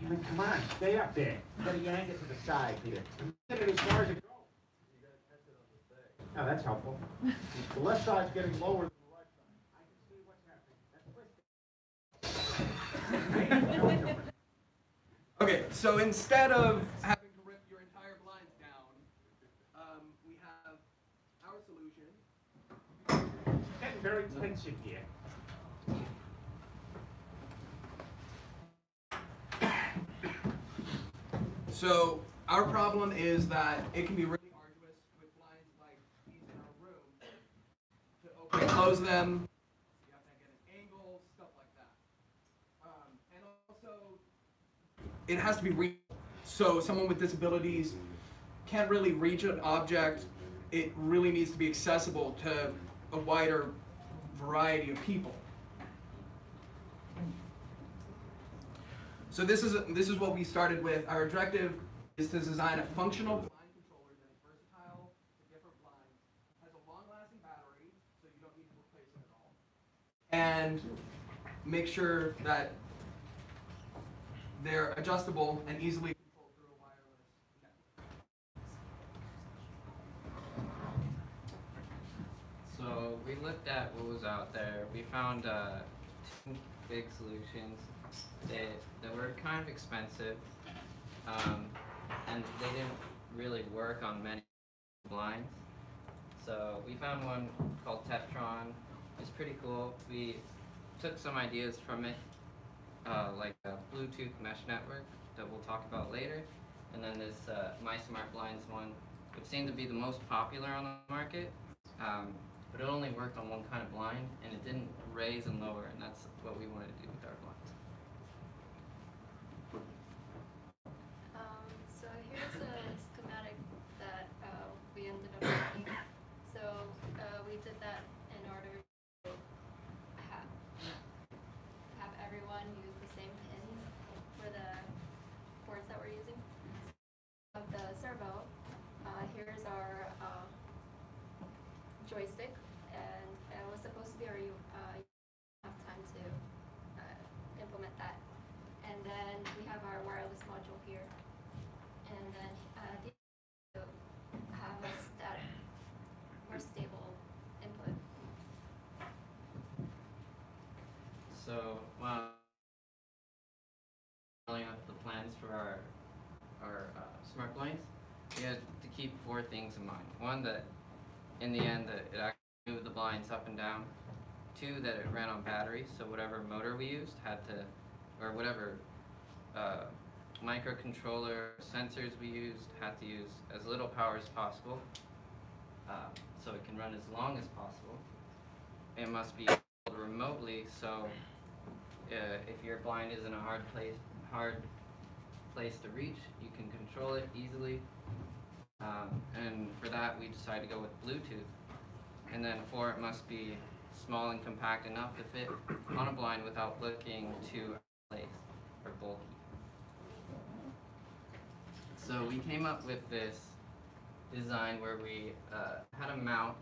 Come on, stay up there. You gotta yank it to the side, Peter. Get it as far as it goes. Oh, that's helpful. The left side's getting lower than the right side. I can see what's happening. That's twisting. Okay, so instead of having to rip your entire blinds down, we have our solution. Getting very tense in here. So our problem is that it can be really arduous with blinds like these in our room to open and close them. You have to get an angle, stuff like that. And also, it has to be reachable. So someone with disabilities can't really reach an object. It really needs to be accessible to a wider variety of people. So this is what we started with. Our objective is to design a functional blind controller that is versatile to different blinds, has a long-lasting battery, so you don't need to replace it at all, and make sure that they're adjustable and easily controlled through a wireless network. So we looked at what was out there. We found two big solutions that were kind of expensive, and they didn't really work on many blinds. So we found one called Teflon. It's pretty cool. We took some ideas from it, like a Bluetooth mesh network that we'll talk about later, and then this My Smart Blinds one, which seemed to be the most popular on the market. But it only worked on one kind of blind, and it didn't raise and lower, and that's what we wanted to do with our blinds. So here's a schematic that we ended up making. So we did that in order to have everyone use the same pins for the ports that we're using. Of the servo, here's our joystick, and it was supposed to be where you have time to implement that. And then we have our wireless module here, and then the have a static, more stable input. So, filling up the plans for our smart blinds, we had to keep four things in mind. One, that in the end that it actually moved the blinds up and down. Two, that it ran on batteries, so whatever motor we used had to, or whatever microcontroller sensors we used had to use as little power as possible, so it can run as long as possible. It must be controlled remotely, so if your blind is in a hard place to reach, you can control it easily. And for that, we decided to go with Bluetooth. And then four, it must be small and compact enough to fit on a blind without looking too out of place or bulky. So we came up with this design where we had a mount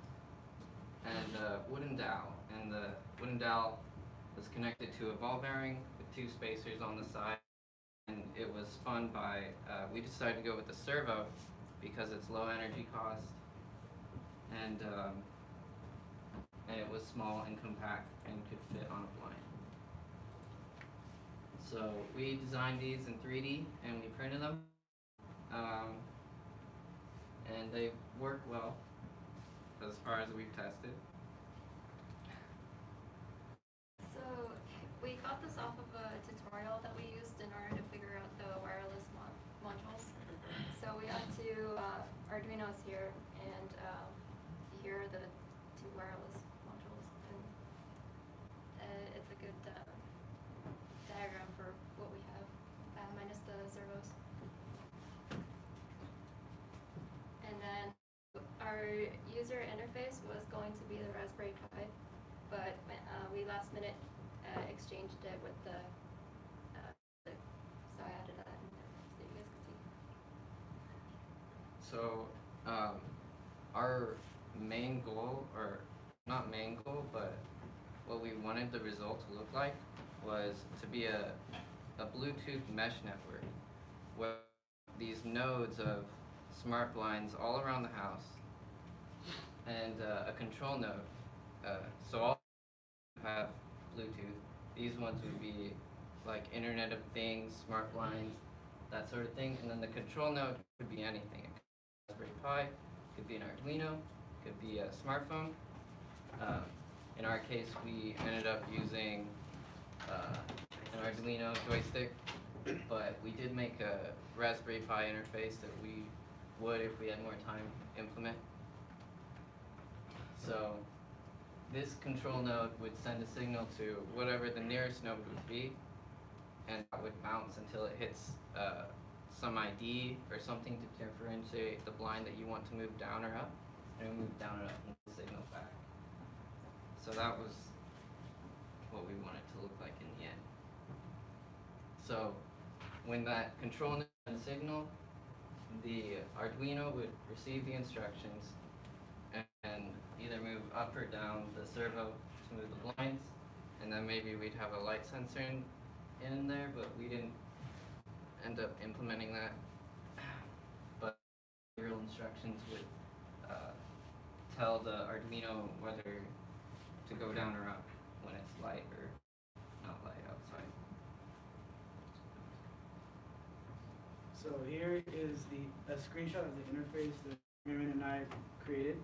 and a wooden dowel. And the wooden dowel was connected to a ball bearing with two spacers on the side. And it was spun by, we decided to go with the servo because it's low energy cost, and it was small and compact and could fit on a blind. So we designed these in 3D and we printed them, and they work well as far as we've tested. So we got this off of a tutorial that we used in order to figure out the wireless modules. So we had two Arduinos here, and here are the two wireless modules. And it's a good diagram for what we have, minus the servos. And then our user interface was going to be the Raspberry Pi, but we last minute exchanged it with the so I added that in there so you guys could see. So our main goal, or not main goal, but what we wanted the result to look like was to be a a Bluetooth mesh network where these nodes of smart blinds all around the house and a control node. So all have Bluetooth. These ones would be like Internet of Things, smart blinds, that sort of thing. And then the control node could be anything. It could be a Raspberry Pi, could be an Arduino, could be a smartphone. In our case, we ended up using an Arduino joystick, but we did make a Raspberry Pi interface that we would, if we had more time, implement. So this control node would send a signal to whatever the nearest node would be, and that would bounce until it hits some ID or something to differentiate the blind that you want to move down or up, and it would move down or up and the signal back. So that was what we wanted to look like in the end. So when that control node sends a signal, the Arduino would receive the instructions and either move up or down the servo to move the blinds, and then maybe we'd have a light sensor in there, but we didn't end up implementing that. But real instructions would tell the Arduino whether to go down or up when it's light or not light outside. So here is a screenshot of the interface that Miriam and I created.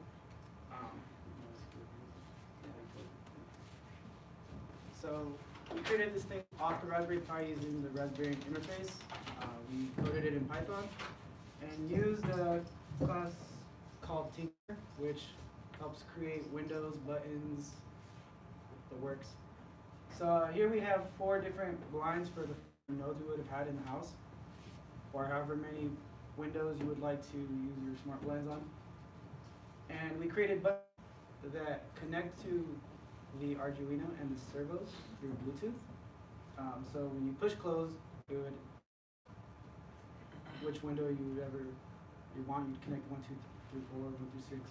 So we created this thing off the Raspberry Pi using the Raspberry interface. We coded it in Python and used a class called Tinker, which helps create windows, buttons, the works. So here we have 4 different blinds for the nodes we would have had in the house, or however many windows you would like to use your smart blinds on. And we created buttons that connect to the Arduino and the servos through Bluetooth. So when you push close, it would, which window you want, you'd connect 1, 2, 3, 4, 1 through 6.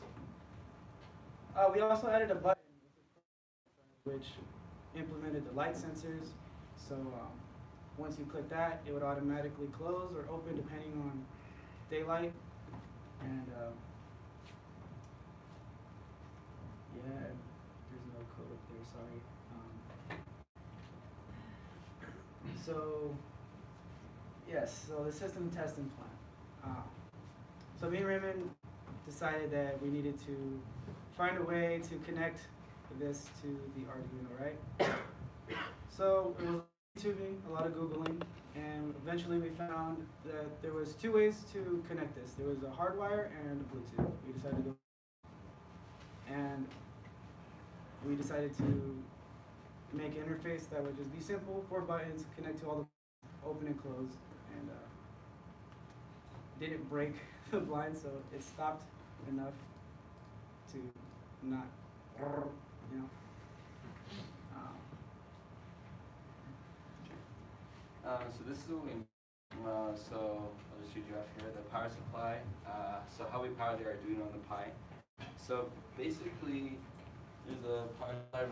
We also added a button which implemented the light sensors. So once you click that, it would automatically close or open depending on daylight. And yeah, there's no code up there, sorry. So yes, so the system testing plan. So me and Raymond decided that we needed to find a way to connect this to the Arduino, right? So it was YouTubing, a lot of Googling, and eventually we found that there was 2 ways to connect this. There was a hardwire and a Bluetooth. We decided to go, and we decided to make an interface that would just be simple, 4 buttons, connect to all the open and close, and didn't break the blind, so it stopped enough to not, you know. So this is what we, so I'll just read you off here, the power supply. So how we power the Arduino and the Pi. So basically, there's a power supply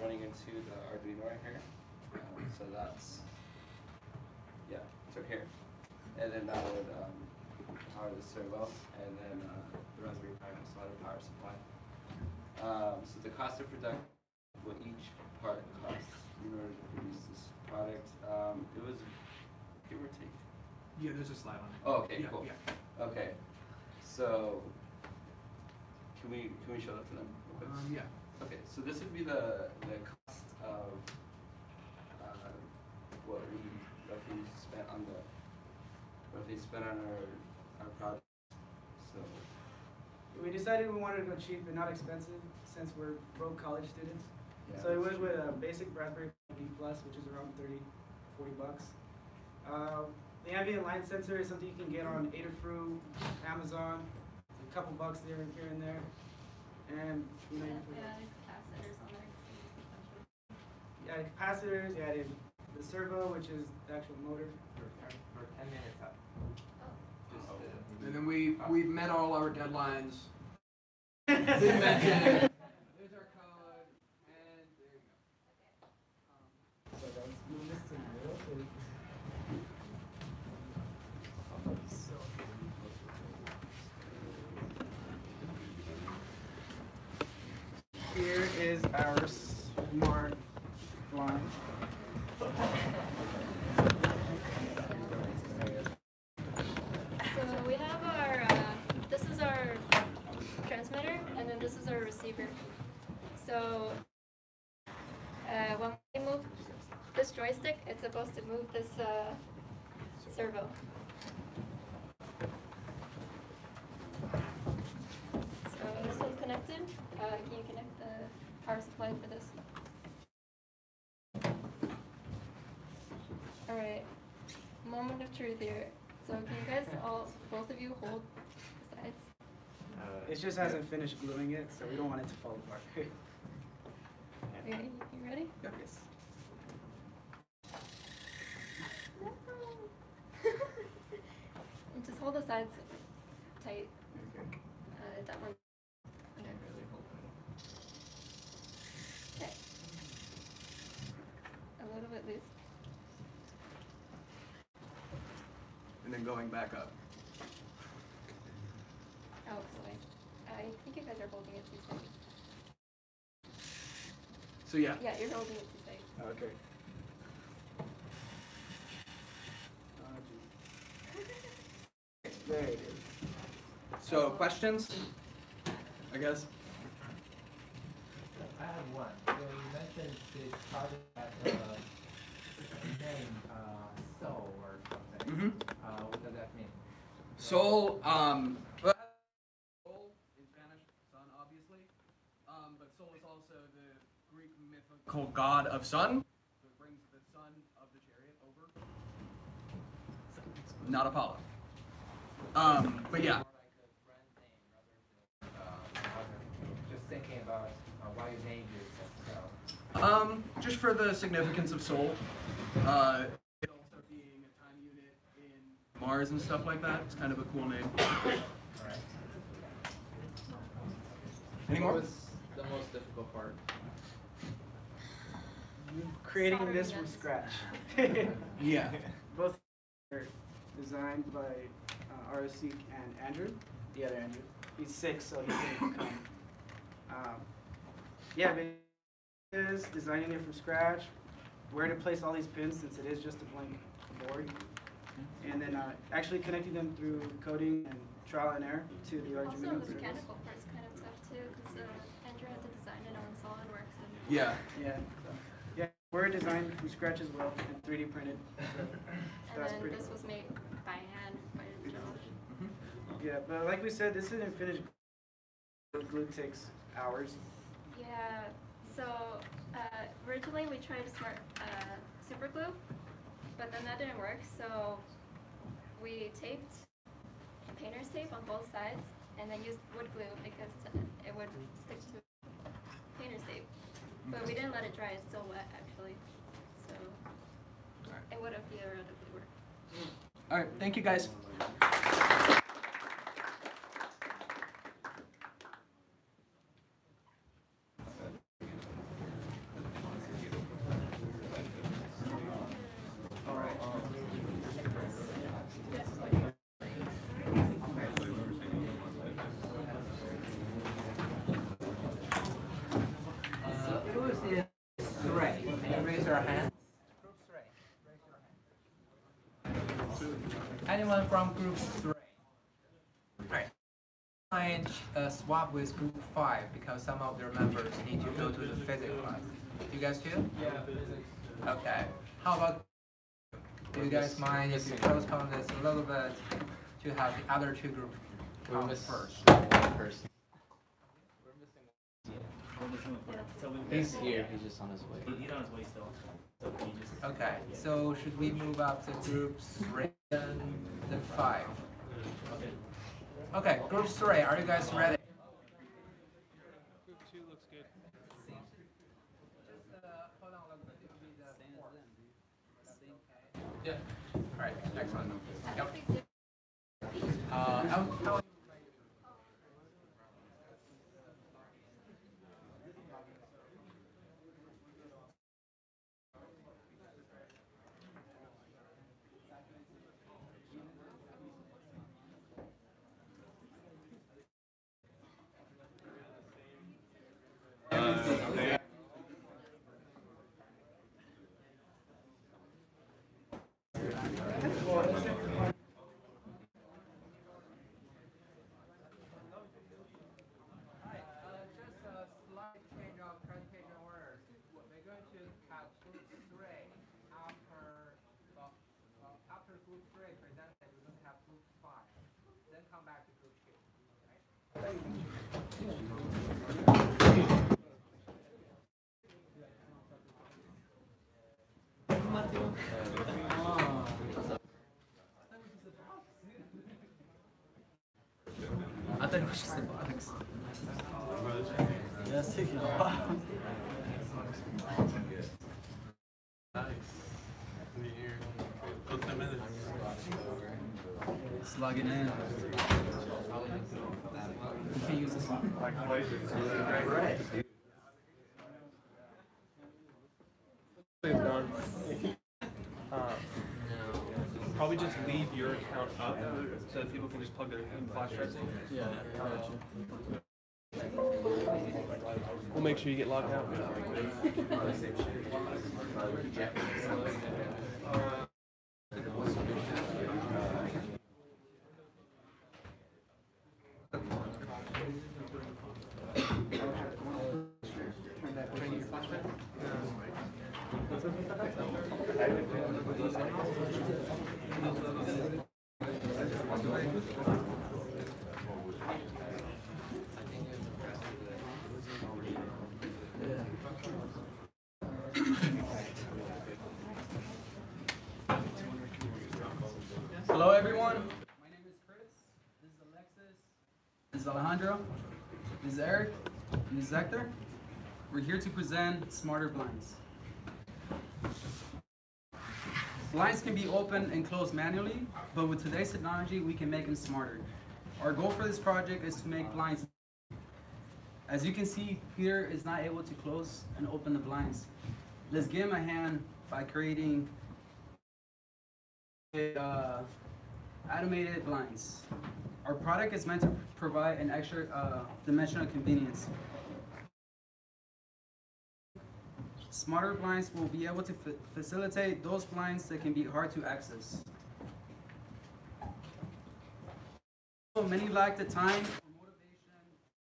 running into the Arduino right here. So that's, yeah, it's right here. And then that would power the servo, and then the Raspberry Pi also had a power supply. So the cost of production, what each part costs in order to produce this product, it was give or take. Yeah, there's a slide on it. Oh, okay, Yeah, cool. yeah. Okay, so can we show that to them real quick? Yeah. Okay, so this would be the cost of what we roughly spent on our project. So We decided we wanted to go cheap and not expensive since we're broke college students. yeah, So we went with a basic Raspberry Pi B+, which is around 30, 40 bucks. The ambient light sensor is something you can get on Adafruit, Amazon, a couple bucks there and here and there. And you know, We added capacitors on there. you added capacitors, you added the servo, which is the actual motor. We're 10 minutes up. And then we met all our deadlines. Didn't mention it. There's our code, and there you go. is our smart line. So we have our, this is our transmitter, and then this is our receiver. So when we move this joystick, it's supposed to move this servo. So this one's connected. Can you connect the power supply for this? Alright, moment of truth here. So can you guys both of you hold the sides? It just hasn't finished gluing it, so we don't want it to fall apart. Okay, you ready? Yes. And just hold the sides tight. That one. Okay. Okay. A little bit loose. And then going back up. Oh, boy. I think you guys are holding it too tight. So yeah. Yeah, you're holding it too tight. Okay. There it is. So questions? I guess. I have one. So you mentioned this project has a name, Soul or something. Mm-hmm. What does that mean? Soul, well, soul in Spanish, sun, obviously. But Soul is also the Greek mythical god of sun. So it brings the son of the chariot over. Not Apollo. But yeah. Just thinking about why you named it so. Just for the significance of Soul. It also being a time unit in Mars and stuff like that. It's kind of a cool name. Alright. Any What more? was the most difficult part? Creating Soldering this from nuts. scratch. Yeah. Both are designed by ROC and Andrew, the other Andrew. He's sick, so he couldn't come. Yeah, but it is designing it from scratch, where to place all these pins since it is just a blank board, and then actually connecting them through coding and trial and error to the Also, Arduino. the mechanical part's kind of tough too, because Andrew had to design it on SolidWorks. And Yeah. Yeah, so, yeah, we're designed from scratch as well and 3D printed. So and that's then pretty this cool. was made by hand by Josh. Yeah, but like we said, this isn't finished. Glue takes hours. Yeah, so originally we tried smart super glue, but then that didn't work, so we taped painter's tape on both sides and then used wood glue because it would stick to painter's tape. But we didn't let it dry, it's still wet actually, so it would have theoretically worked. Alright, thank you guys. Who is in Ray? Can you raise your hand? Group 3. Raise your hand. Anyone from Group 3? Right. Find a swap with Group 5 because some of their members need to go to the physics class. You guys too? Yeah, physics. Okay. How about, do you guys mind if you postpone this a little bit to have the other two groups We come missed first? one person. He's Here, he's just on his way. He's on his way still. So he just. Okay, so should we move up to groups 3 and then 5? Okay. Okay, group 3, are you guys ready? Group 2 looks good. Just hold on a little bit, it will be the fourth. Yeah. Alright, excellent. I Yep. think they did. How They I thought it was just a box. Yes, take it off. Put them in. Slugging in. You can't use this one. Probably just leave your account up so that people can just plug their flash drives in. Yeah. We'll make sure you get logged out. Hello everyone, my name is Chris, this is Alexis, this is Alejandro, this is Eric, and this is Hector. We're here to present smarter blinds. Blinds can be opened and closed manually, but with today's technology we can make them smarter. Our goal for this project is to make blinds. As you can see, Peter is not able to close and open the blinds. Let's give him a hand by creating automated blinds. Our product is meant to provide an extra dimension of convenience. Smarter blinds will be able to facilitate those blinds that can be hard to access. Many lack the time or motivation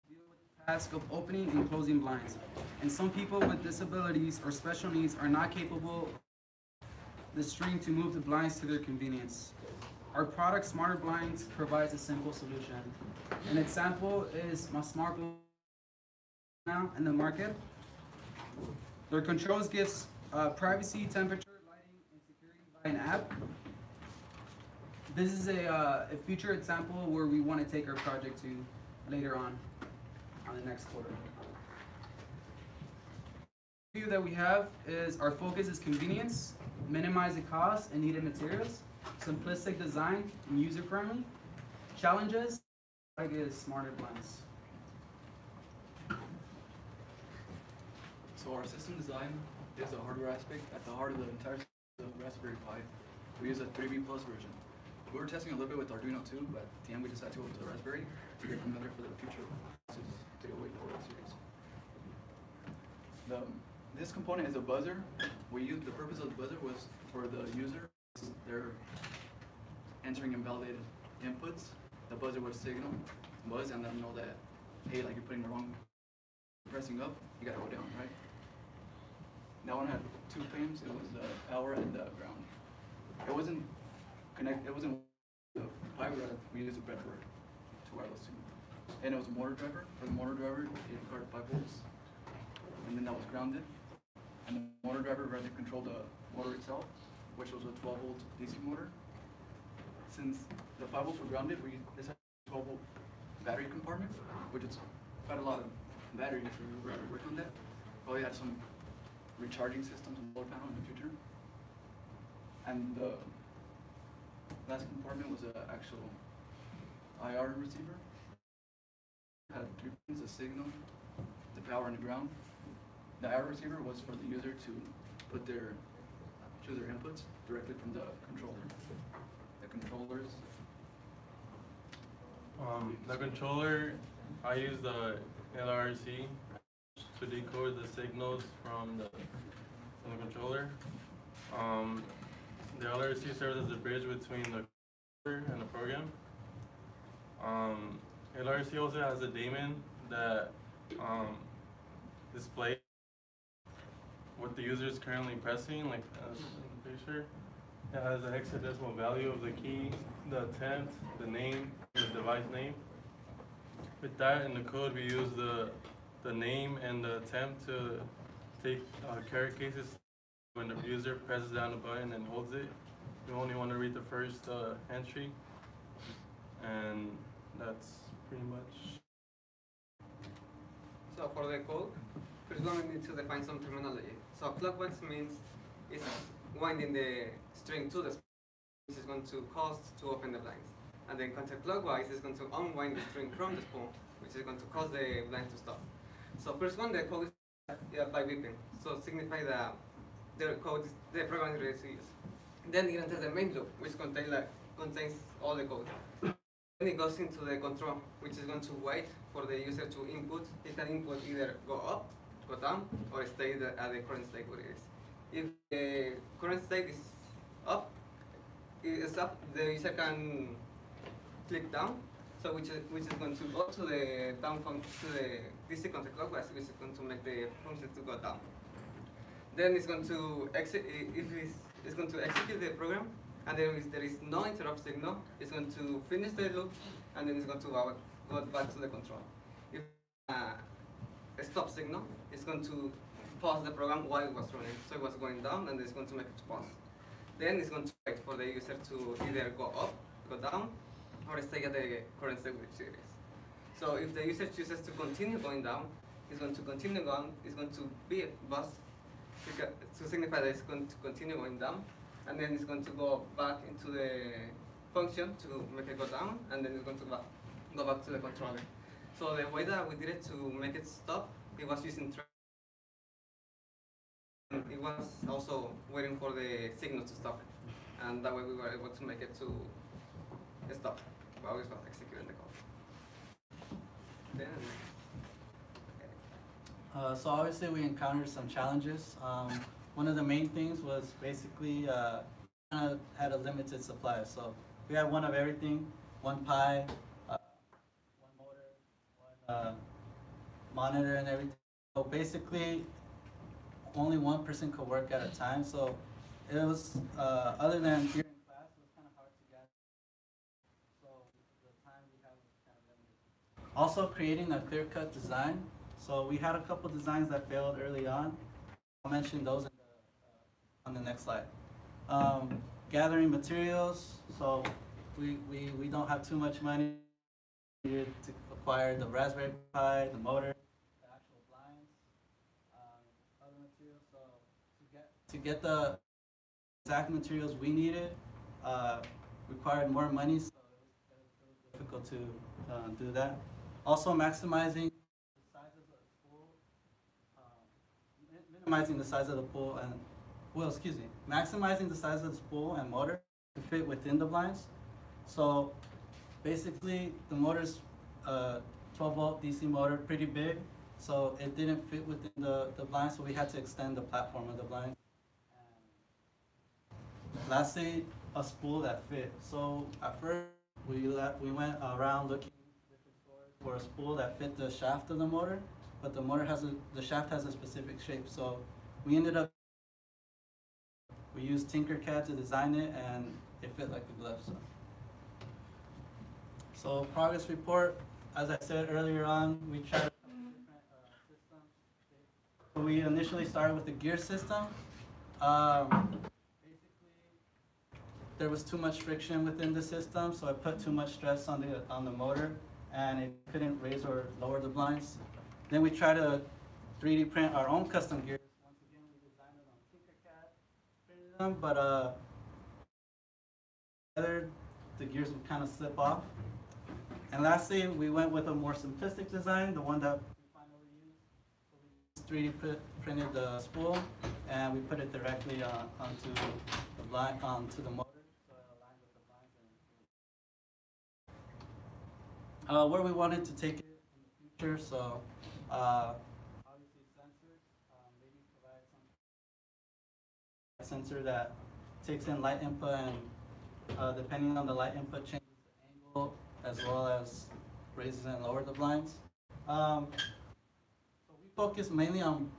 to deal with the task of opening and closing blinds, and some people with disabilities or special needs are not capable of the string to move the blinds to their convenience. Our product, Smarter Blinds, provides a simple solution. An example is my smart blind now in the market. Their controls gives privacy, temperature, lighting, and security by an app. This is a future example where we want to take our project to later on the next quarter. The view that we have is our focus is convenience, minimize the cost and needed materials, simplistic design and user-friendly. Challenges, like is smarter blinds. So our system design is the hardware aspect. At the heart of the entire system, the Raspberry Pi, we use a 3B Plus version. We were testing a little bit with Arduino too, but at the end we decided to go to the Raspberry to get familiar for the future. This is 308 series. This component is a buzzer. The purpose of the buzzer was for the user. They're entering invalidated inputs. The buzzer would signal, buzz, and let them know that, hey, like you're putting the wrong, pressing up, you gotta go down, right? That one had two pins. It was the power and the ground. It wasn't connected. It wasn't the pi. We used a breadboard to wireless to, and it was a motor driver. For the motor driver, it required 5 volts, and then that was grounded. And the motor driver rather controlled the motor itself, which was a 12-volt DC motor. Since the 5 volts were grounded, we decided a 12-volt battery compartment, which is quite a lot of batteries if we were working on that. Probably had some recharging systems on the load panel in the future. And the last compartment was an actual IR receiver. It had 3 pins, a signal, the power, and the ground. The IR receiver was for the user to put choose their inputs directly from the controller. The controllers. The controller, I use the LRC to decode the signals from the controller. The LRC serves as a bridge between the controller and the program. LRC also has a daemon that displays what the user is currently pressing, like as I'm pretty sure. It has a hexadecimal value of the key, the attempt, the name, and the device name. With that in the code, we use the name and the temp to take carry cases. When the user presses down the button and holds it, you only want to read the first entry, and that's pretty much. So for the code, first one we need to define some terminology. So clockwise means it's winding the string to the spool, which is going to cause to open the blinds. And then counterclockwise is going to unwind the string from the spool, which is going to cause the blind to stop. So first one, the code is by beeping. So signify that the code is the program is ready to use. Then it enters the main loop, which contains all the code. Then it goes into the control, which is going to wait for the user to input. It can input either go up, go down, or stay at the current state where it is. If the current state is up, the user can click down, so which is going to go to the down function, to the DC counterclockwise, which is going to make the function to go down. Then it's going to it's going to execute the program, and then if there is no interrupt signal, it's going to finish the loop, and then it's going to go back to the control. If a stop signal, it's going to pause the program while it was running. So it was going down, and it's going to make it pause. Then it's going to wait for the user to either go up, go down, or stay at the current state which it is. So if the user chooses to continue going down, it's going to continue going, it's going to be a buzz to signify that it's going to continue going down, and then it's going to go back into the function to make it go down, and then it's going to go back to the controller. So the way that we did it to make it stop, it was using it was also waiting for the signal to stop it, and that way we were able to make it to stop while we were executing the code. Then, so obviously we encountered some challenges. One of the main things was basically kind of had a limited supply. So we had one of everything, one Pi, one motor, one monitor and everything. So basically only one person could work at a time. So it was, other than here in class, it was kind of hard to gather. So the time we had was kind of limited. Also creating a clear-cut design. So we had a couple designs that failed early on. I'll mention those in on the next slide. Gathering materials. So we don't have too much money to acquire the Raspberry Pi, the motor, the actual blinds, other materials. So to get the exact materials we needed required more money, so it was difficult to do that. Also maximizing minimizing the size of the pool and, maximizing the size of the spool and motor to fit within the blinds. So basically the motor's 12 volt DC motor, pretty big, so it didn't fit within the blinds, so we had to extend the platform of the blinds. And lastly, a spool that fit. So at first we went around looking for a spool that fit the shaft of the motor, but the shaft has a specific shape. So we ended up, we used Tinkercad to design it, and it fit like a glove. So progress report, as I said earlier on, we tried different systems. So we initially started with the gear system. Basically, there was too much friction within the system, so I put too much stress on the motor, and it couldn't raise or lower the blinds. Then we tried to 3D print our own custom gears. Once again, we designed it on Tinkercad, printed them, but the gears would kind of slip off. And lastly, we went with a more simplistic design, the one that we finally used. So we just 3D printed the spool, and we put it directly onto the blind, onto the motor, so it aligned with the blinds. Where we wanted to take it in the future, so obviously sensors, maybe provide some sensor that takes in light input, and depending on the light input, changes the angle as well as raises and lowers the blinds. So we focus mainly on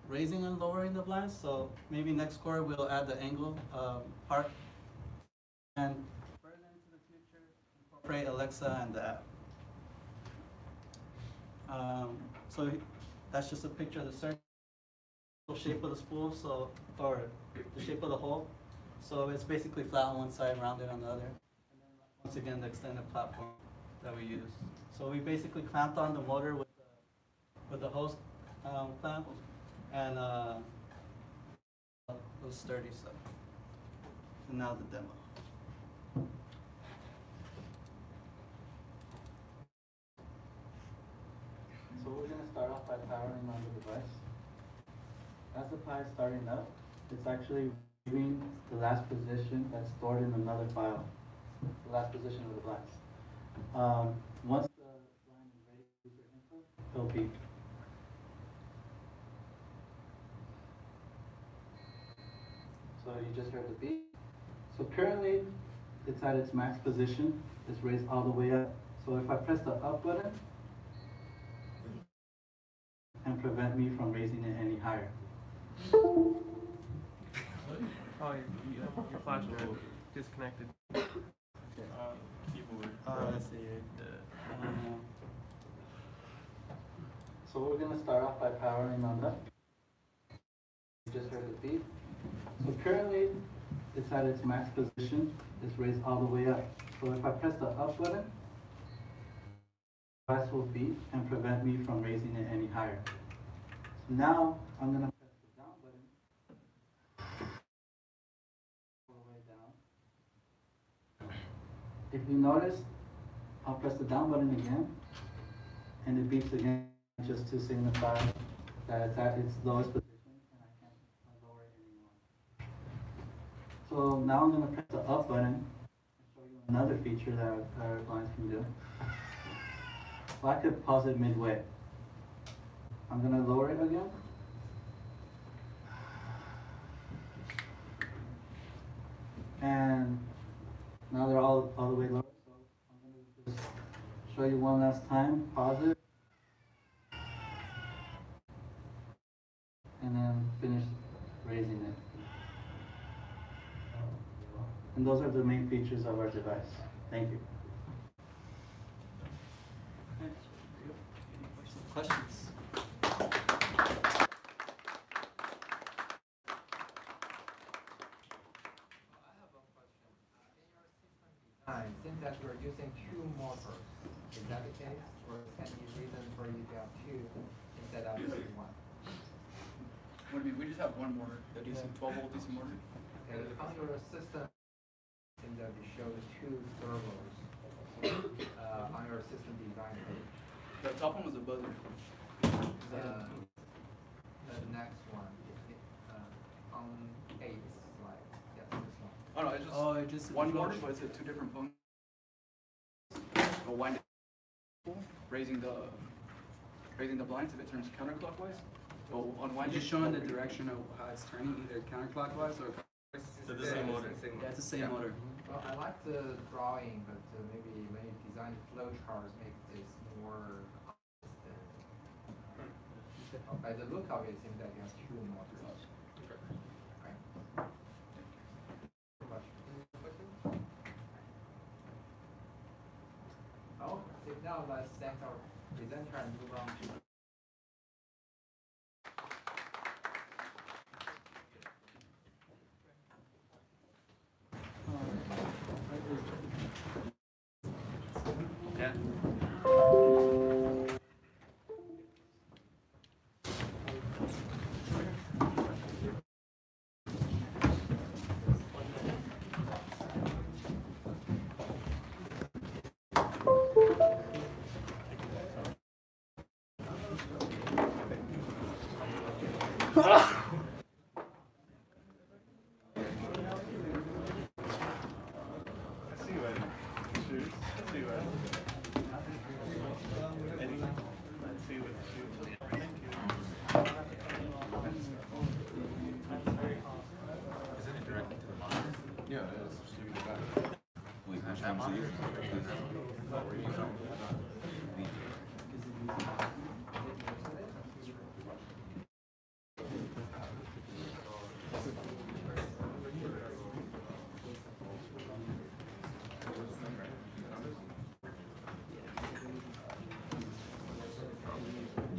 raising and lowering the blinds. So maybe next quarter we'll add the angle part, and further into the future incorporate Alexa and the app. So that's just a picture of the circle shape of the spool, so, or the shape of the hole. So it's basically flat on one side, rounded on the other. And then once again, the extended platform that we use. So we basically clamped on the motor with the hose clamp, and it was sturdy stuff. And now the demo. So we're going to start off by powering on the device. As the Pi is starting up, it's actually reading the last position that's stored in another file, the last position of the blanks. Once the line is ready to use their input, it'll beep. So you just heard the beep. So currently, it's at its max position. It's raised all the way up. So if I press the up button, and prevent me from raising it any higher. Oh, your flash will disconnected. Keyboard. I see. So we're going to start off by powering on up. You just heard the beep. So currently, it's at its max position. It's raised all the way up. So if I press the up button, the device will beep and prevent me from raising it any higher. So now I'm going to press the down button all the way down. If you notice, I'll press the down button again, and it beeps again just to signify that it's at its lowest position and I can't lower it anymore. So now I'm going to press the up button and show you another feature that our clients can do. So I could pause it midway. I'm going to lower it again. And now they're all the way low. So I'm going to just show you one last time. Pause it. And then finish raising it. And those are the main features of our device. Thank you. Questions? It seems that we're using two motors. Is that the case? Or is there any reason for you to have two instead of just one? What do you mean? We just have one motor, the DC 12-volt DC motor. Okay, the controller system seems that you show the two servos on your system design page. The top one was a buzzer. The next one, on 8 slide. Yes, this one. Oh no, it's just one motor, but it's at two different functions. Wind raising the blinds if it turns counterclockwise. So unwind. Just showing the direction of how it's turning, either counterclockwise or. So the same motor. Yeah, it's the same motor. Well, I like the drawing, but maybe when you design flow charts, make this more. By the look of it, it seems that it has two motors. Right. Oh, if now let's thank our presenter and move on to.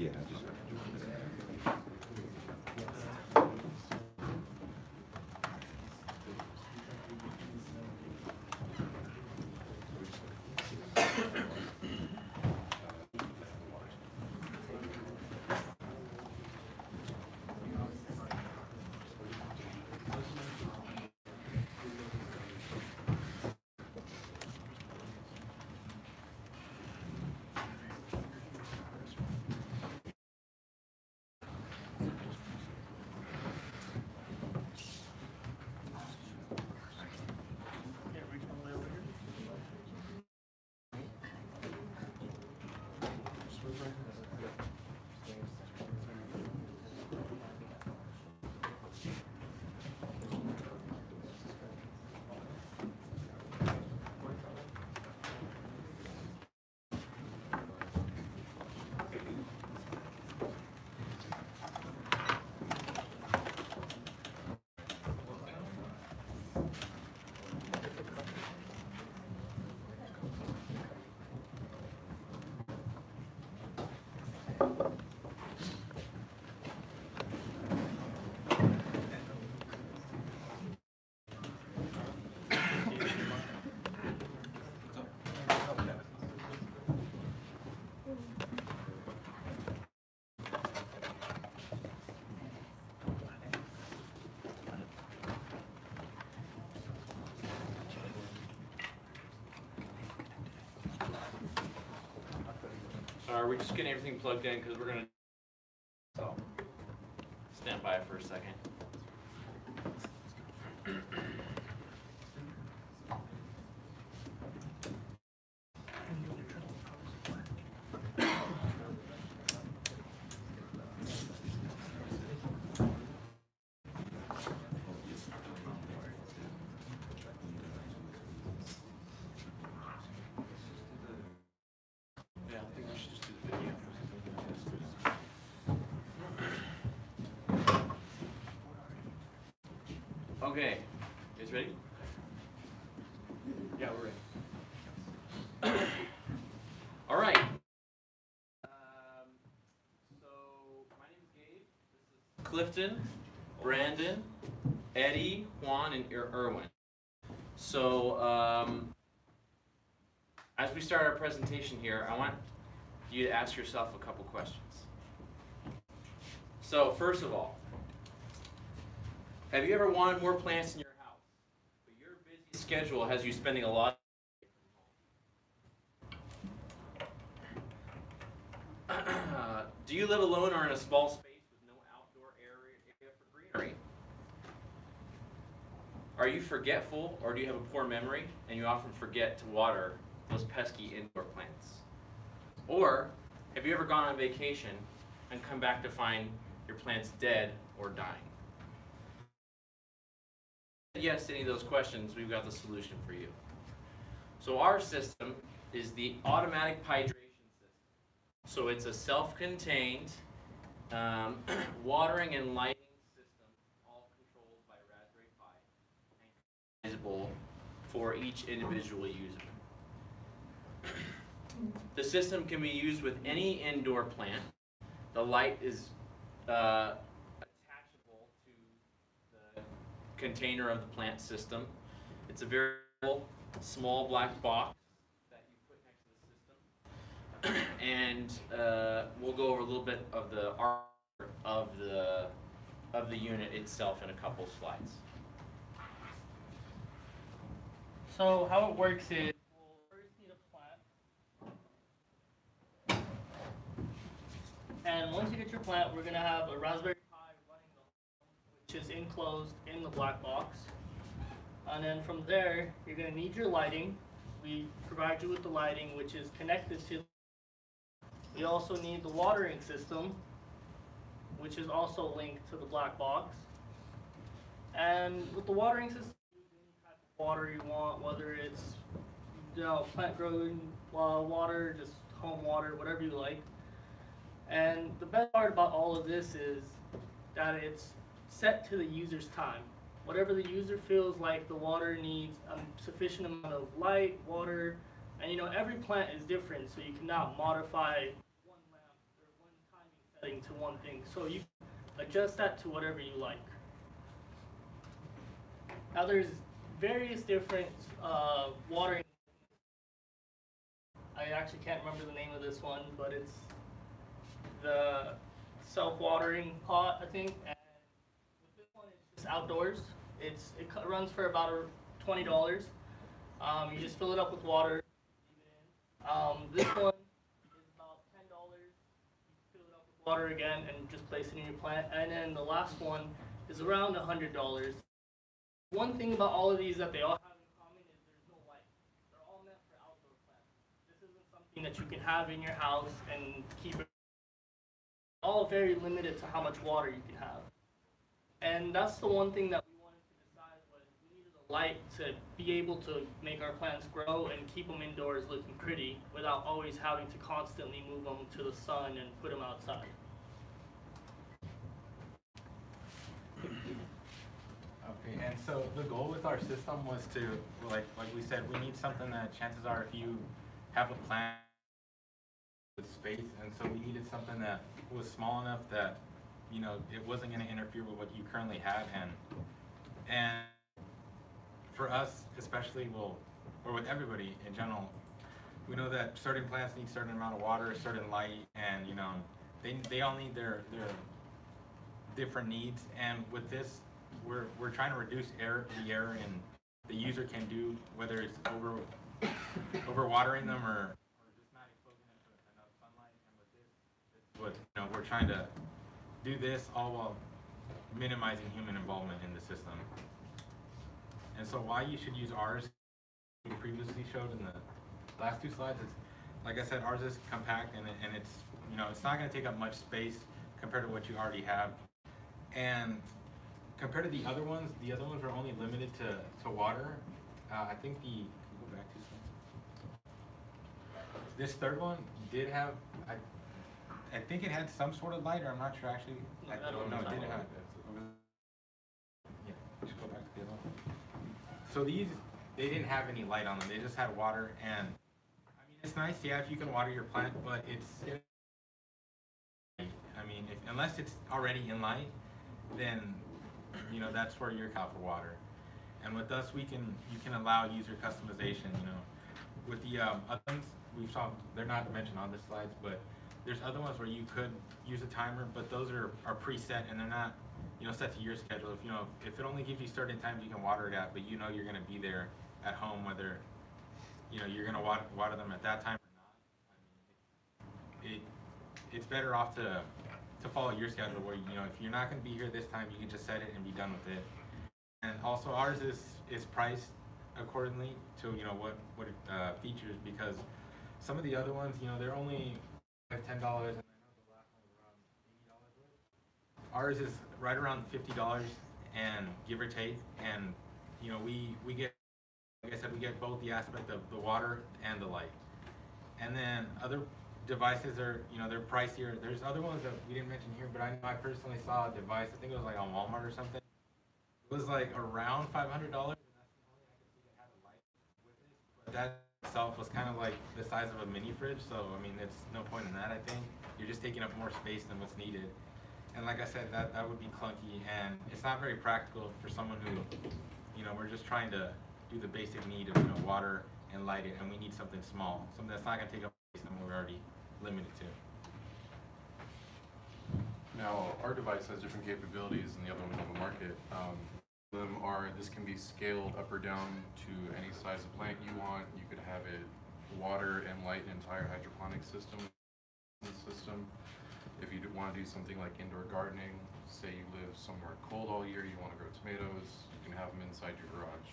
Yeah, I just have to do it. We're just getting everything plugged in because we're gonna. So, stand by for a second. Yeah, I think we should just do the video. Okay, you guys ready? Yeah, we're ready. All right. So my name is Gabe. This is Clifton, Brandon, Eddie, Juan, and Erwin. So as we start our presentation here, I want you to ask yourself a couple questions. So first of all, have you ever wanted more plants in your house, but your busy schedule has you spending a lot do you live alone or in a small space with no outdoor area for greenery? Are you forgetful, or do you have a poor memory and you often forget to water those pesky indoor plants? Or have you ever gone on vacation and come back to find your plants dead or dying? Yes to any of those questions, we've got the solution for you. So our system is the automatic hydration system. So it's a self-contained watering and lighting system, all controlled by Raspberry Pi and customizable for each individual user. The system can be used with any indoor plant. The light is attachable to the container of the plant system. It's a very small black box that you put next to the system. And we'll go over a little bit of the art of the unit itself in a couple slides. So how it works is we'll first need a plant. And once you get your plant, we're going to have a Raspberry Pi running the which is enclosed in the black box. And then from there, you're going to need your lighting. We provide you with the lighting, which is connected to. We also need the watering system, which is also linked to the black box. And with the watering system, any type of water you want, whether it's plant growing water, just home water, whatever you like. And the best part about all of this is that it's set to the user's time. Whatever the user feels like the water needs a sufficient amount of light, water, and every plant is different, so you cannot modify one lamp or one timing setting to one thing. So you adjust that to whatever you like. Now there's various different watering. I actually can't remember the name of this one, but it's the self-watering pot, I think. And with this one, it's just outdoors. It runs for about $20. You just fill it up with water. This one is about $10. You fill it up with water again and just place it in your plant. And then the last one is around $100. One thing about all of these that they all have in common is there's no light. They're all meant for outdoor plants. This isn't something that you can have in your house and keep it. All very limited to how much water you can have. And that's the one thing that we wanted to decide was we needed a light to be able to make our plants grow and keep them indoors looking pretty without always having to constantly move them to the sun and put them outside. Okay, and so the goal with our system was to, like we said, we need something that chances are if you have a plant with space, and so we needed something that was small enough that, you know, it wasn't going to interfere with what you currently have, and for us especially, well, or with everybody in general, we know that certain plants need a certain amount of water, a certain light, and you know, they all need their different needs, and with this, we're trying to reduce the error in the user can do, whether it's over watering them or just not exposing them to enough sunlight. And with this, what you know, we're trying to do this all while minimizing human involvement in the system. And so why you should use ours, we previously showed in the last two slides, is like I said, ours is compact and it's, you know, it's not going to take up much space compared to what you already have. And compared to the other ones are only limited to water. I think go back to this third one did have, I think it had some sort of light, or I'm not sure actually. No, it didn't have. Yeah, just go back to the other one. So these, they didn't have any light on them. They just had water, and I mean, it's nice, yeah, if you can water your plant, but I mean, unless it's already in light, then you know that's where you're out for water. And with us, you can allow user customization. You know, with the other ones we've saw, they're not mentioned on the slides, but there's other ones where you could use a timer, but those are preset and they're not, you know, set to your schedule. If you know, if it only gives you certain times you can water it at, but you know you're going to be there at home, whether you know you're going to water them at that time or not. I mean, it's better off to follow your schedule, where you know if you're not going to be here this time, you can just set it and be done with it. And also ours is priced accordingly to, you know, what it features, because some of the other ones, you know, they're only $10, and I know the last one was around $80. Ours is right around $50 and give or take, and you know we get, like I said, we get both the aspect of the water and the light. And then other devices are, you know, they're pricier. There's other ones that we didn't mention here, but I know I personally saw a device, I think it was like on Walmart or something. It was like around $500, and that's the only I could see that had a light with it. But that itself was kind of like the size of a mini fridge, so I mean, it's no point in that. I think you're just taking up more space than what's needed. And like I said, that would be clunky, and it's not very practical for someone who, you know, we're just trying to do the basic need of, you know, water and light it, and we need something small, something that's not going to take up space than we're already limited to. Now, our device has different capabilities than the other ones on the market. Them are, this can be scaled up or down to any size of plant you want. You could have it water and light an entire hydroponic system. If you want to do something like indoor gardening, say you live somewhere cold all year, you want to grow tomatoes, you can have them inside your garage.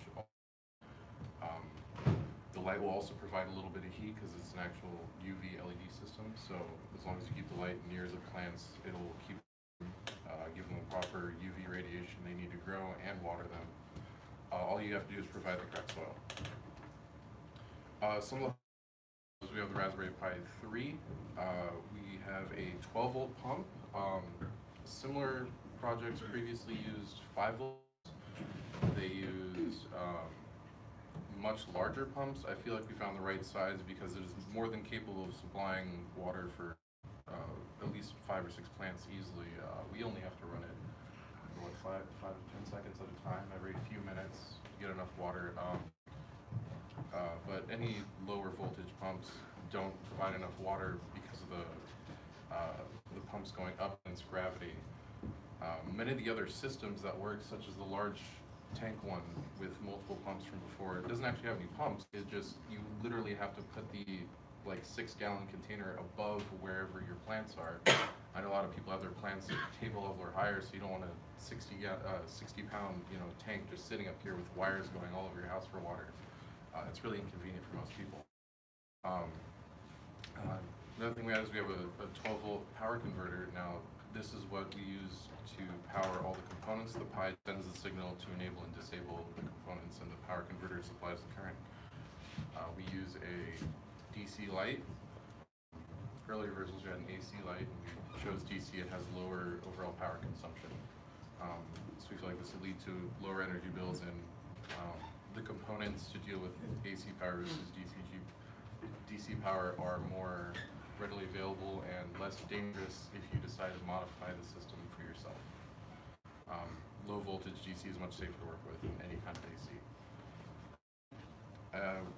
The light will also provide a little bit of heat because it's an actual UV LED system. So as long as you keep the light near the plants, it'll keep give them the proper UV radiation they need to grow and water them. All you have to do is provide the correct soil. Some of the we have the Raspberry Pi 3. We have a 12-volt pump. Similar projects previously used 5 volts. They use much larger pumps. I feel like we found the right size because it is more than capable of supplying water for at least 5 or 6 plants easily. We only have to run it for what, 5 to 10 seconds at a time every few minutes to get enough water. But any lower voltage pumps don't provide enough water because of the pumps going up against gravity. Many of the other systems that work, such as the large tank one with multiple pumps from before, it doesn't actually have any pumps. It just, you literally have to put the like 6-gallon container above wherever your plants are. I know a lot of people have their plants at table level or higher, so you don't want a 60-pound tank just sitting up here with wires going all over your house for water. It's really inconvenient for most people. Another thing we have is we have a 12-volt power converter. Now, this is what we use to power all the components. The Pi sends the signal to enable and disable the components, and the power converter supplies the current. We use a DC light. Earlier versions we had an AC light, and we chose DC. It has lower overall power consumption. So we feel like this will lead to lower energy bills, and the components to deal with AC power versus DC power are more readily available and less dangerous if you decide to modify the system for yourself. Low voltage DC is much safer to work with than any kind of AC.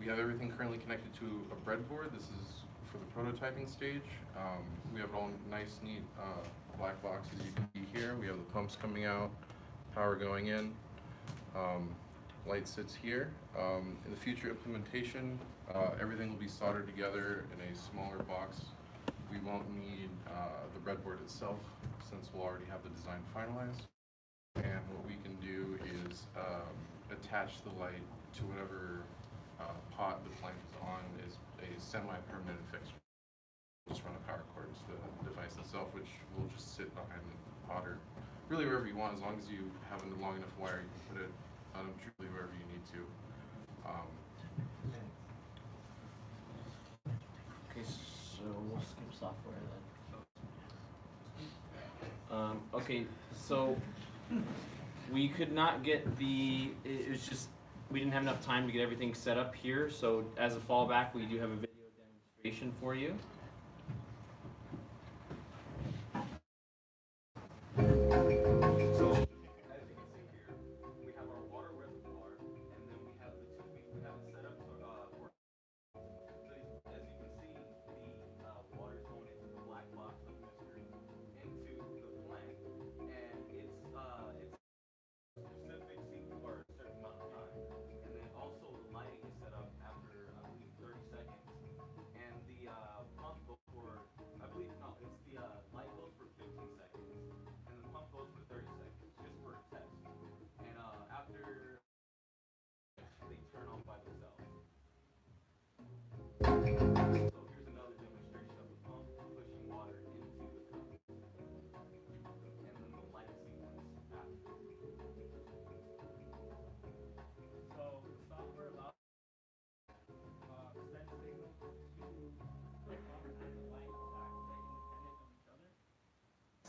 We have everything currently connected to a breadboard. This is for the prototyping stage. We have it all nice, neat black boxes you can see here. We have the pumps coming out, power going in. Light sits here. In the future implementation, everything will be soldered together in a smaller box. We won't need the breadboard itself, since we'll already have the design finalized. And what we can do is attach the light to whatever pot the plant is on is a semi-permanent fixture. Just run a power cord to the device itself, which will just sit behind the pot or really wherever you want, as long as you have a long enough wire, you can put it truly wherever you need to. Okay, so we'll skip software then. Okay, so we could not get it was just, we didn't have enough time to get everything set up here, so as a fallback, we do have a video demonstration for you.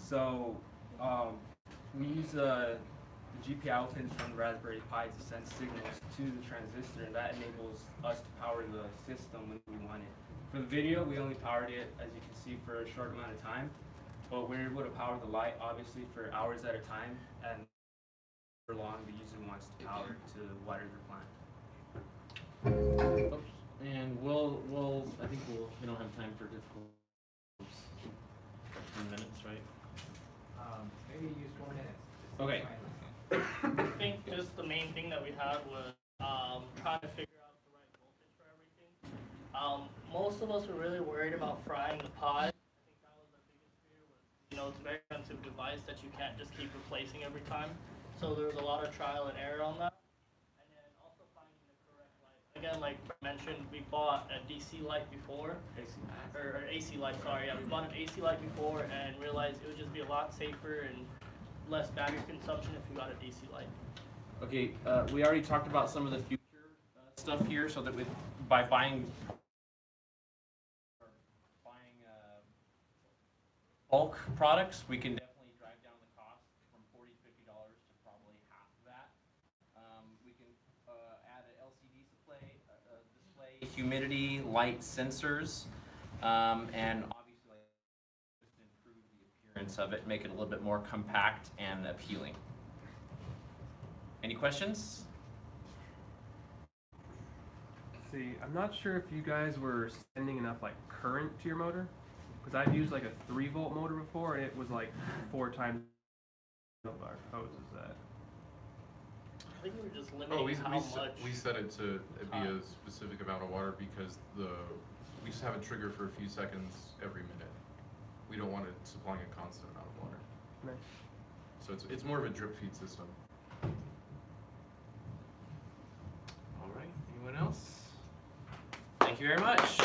So we use the GPIO pins from the Raspberry Pi to send signals to the transistor, and that enables us to power the system when we want it. For the video, we only powered it, as you can see, for a short amount of time, but we're able to power the light, obviously, for hours at a time, and for long the user wants to power to water their plant. Oops. And I think we don't have time for difficult 15 minutes, right? Maybe use 4 minutes. Okay. I think just the main thing that we had was trying to figure out the right voltage for everything. Most of us were really worried about frying the Pi. I think that was our biggest fear was, it's a very expensive device that you can't just keep replacing every time. So there was a lot of trial and error on that. And then also finding the correct light. Again, like I mentioned, we bought a DC light before. Or AC light, sorry. Yeah, we bought an AC light before and realized it would just be a lot safer and less battery consumption if you got a DC light. Okay, we already talked about some of the future stuff here, so that by buying bulk products, we can definitely drive down the cost from $40 to $50 to probably half of that. We can add an LCD display, humidity, light sensors, and obviously appearance of it, make it a little bit more compact and appealing. Any questions? See, I'm not sure if you guys were sending enough like current to your motor, because I've used like a 3-volt motor before, and it was like 4 times of our hose is that. I think we were just limiting how much. We set it to be a specific amount of water because we just have a trigger for a few seconds every minute. We don't want it supplying a constant amount of water. Nice. So it's more of a drip feed system. All right, anyone else? Thank you very much.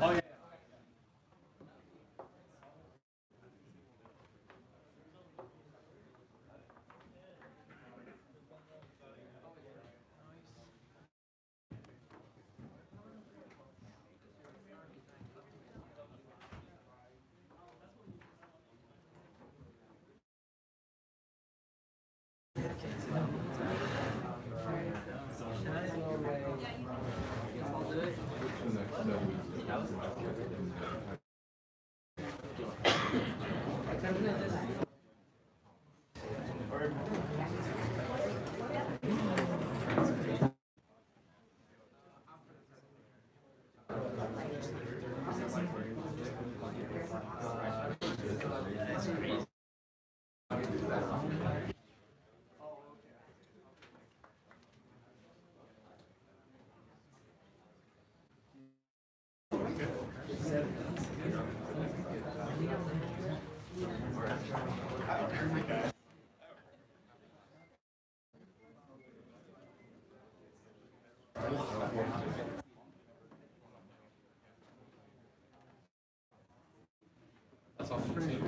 Oh, yeah. That's all pretty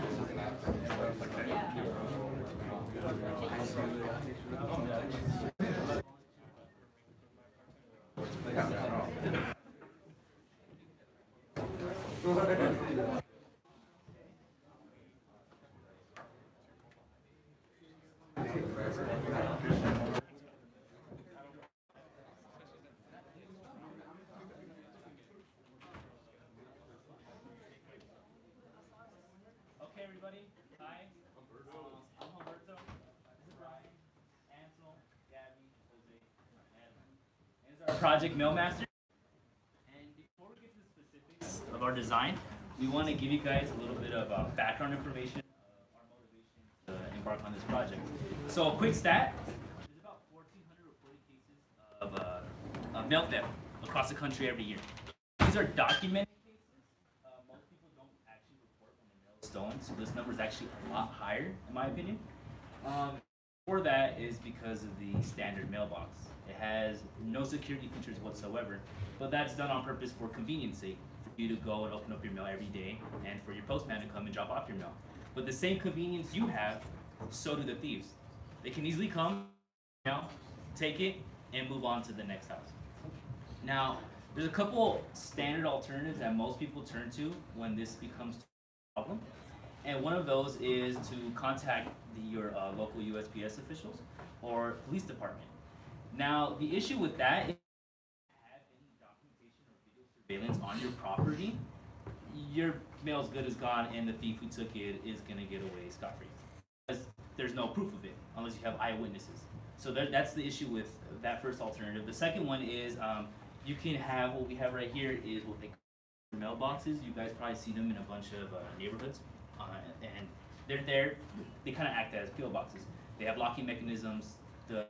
Okay, everybody. Hi. I'm Humberto. This is Brian, Ansel, Gabby, Jose, and Adam. And this is our project Mailmaster. And before we get to the specifics of our design, we want to give you guys a little bit of background information of our motivation to embark on this project. So a quick stat, there's about 1,400 reported cases of mail theft across the country every year. These are documented cases. Most people don't actually report when their mail is stolen, so this number is actually a lot higher, in my opinion. For that is because of the standard mailbox. It has no security features whatsoever, but that's done on purpose for convenience sake, for you to go and open up your mail every day, and for your postman to come and drop off your mail. But the same convenience you have, so do the thieves. They can easily come, take it, and move on to the next house. Now, there's a couple standard alternatives that most people turn to when this becomes a problem. And one of those is to contact your local USPS officials or police department. Now, the issue with that is if you have any documentation or video surveillance on your property, your mail as good as gone, and the thief who took it is going to get away scot-free. Because there's no proof of it unless you have eyewitnesses. So that's the issue with that first alternative. The second one is you can have, what we have right here is what they call mailboxes. You guys probably see them in a bunch of neighborhoods. And they're there, they kind of act as PO boxes. They have locking mechanisms, the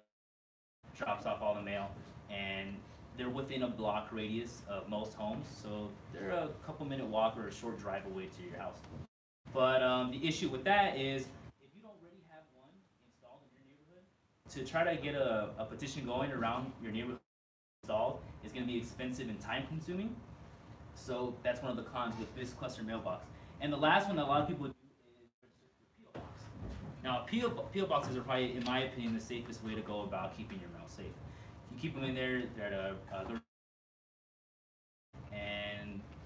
drops off all the mail, and they're within a block radius of most homes, so they're a couple-minute walk or a short drive away to your house. But the issue with that is, if you don't already have one installed in your neighborhood, to try to get a petition going around your neighborhood installed is going to be expensive and time-consuming. So that's one of the cons with this cluster mailbox. And the last one that a lot of people do is register for PO box. Now, PO boxes are probably, in my opinion, the safest way to go about keeping your mail safe. You keep them in there, they're at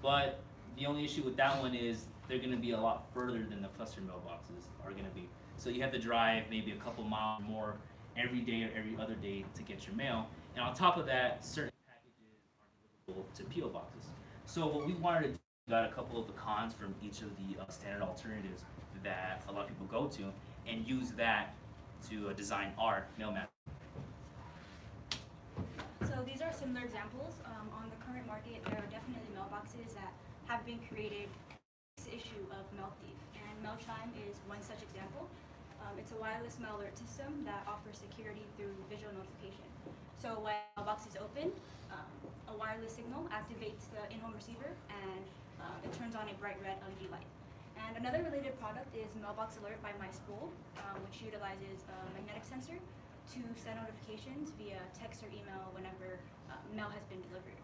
but the only issue with that one is they're going to be a lot further than the cluster mailboxes are going to be. So you have to drive maybe a couple miles or more every day or every other day to get your mail. And on top of that, certain packages are deliverable to PO boxes. So what we wanted to do, we got a couple of the cons from each of the standard alternatives that a lot of people go to, and use that to design our mail map. So these are similar examples. On the current market, there are definitely mailboxes that have been created for this issue of mail thief, and MailChime is one such example. It's a wireless mail alert system that offers security through visual notification. So when a mailbox is open, a wireless signal activates the in-home receiver, and it turns on a bright red LED light. And another related product is Mailbox Alert by My School, which utilizes a magnetic sensor to send notifications via text or email whenever mail has been delivered.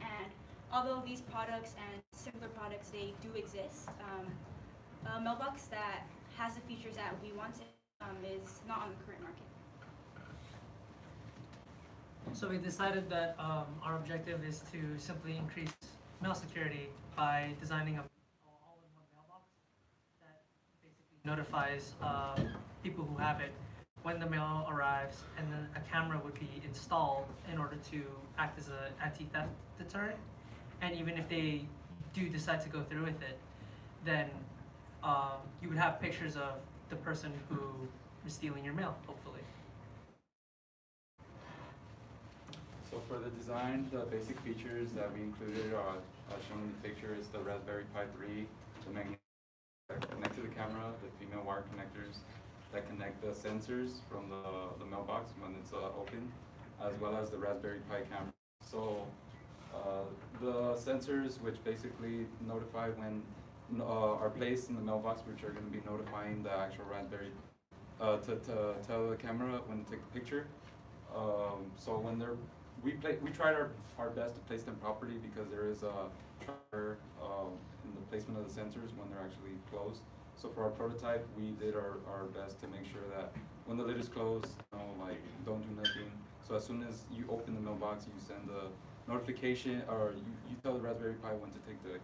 And although these products and similar products, they do exist, a mailbox that has the features that we want is not on the current market. So we decided that our objective is to simply increase mail security by designing a all-in-one mailbox that basically notifies people who have it when the mail arrives, and then a camera would be installed in order to act as an anti-theft deterrent. And even if they do decide to go through with it, then you would have pictures of the person who is stealing your mail, hopefully. So for the design, the basic features that we included are shown in the picture is the Raspberry Pi 3, the magnetic that connect to the camera, the female wire connectors that connect the sensors from the mailbox when it's open, as well as the Raspberry Pi camera. So the sensors, which basically notify when are placed in the mailbox, which are going to be notifying the actual Raspberry to tell the camera when to take the picture. So when they're we tried our best to place them properly, because there is a tracker in the placement of the sensors when they're actually closed. So for our prototype, we did our best to make sure that when the lid is closed, like, don't do nothing. So as soon as you open the mailbox, you send the notification, or you tell the Raspberry Pi when to take the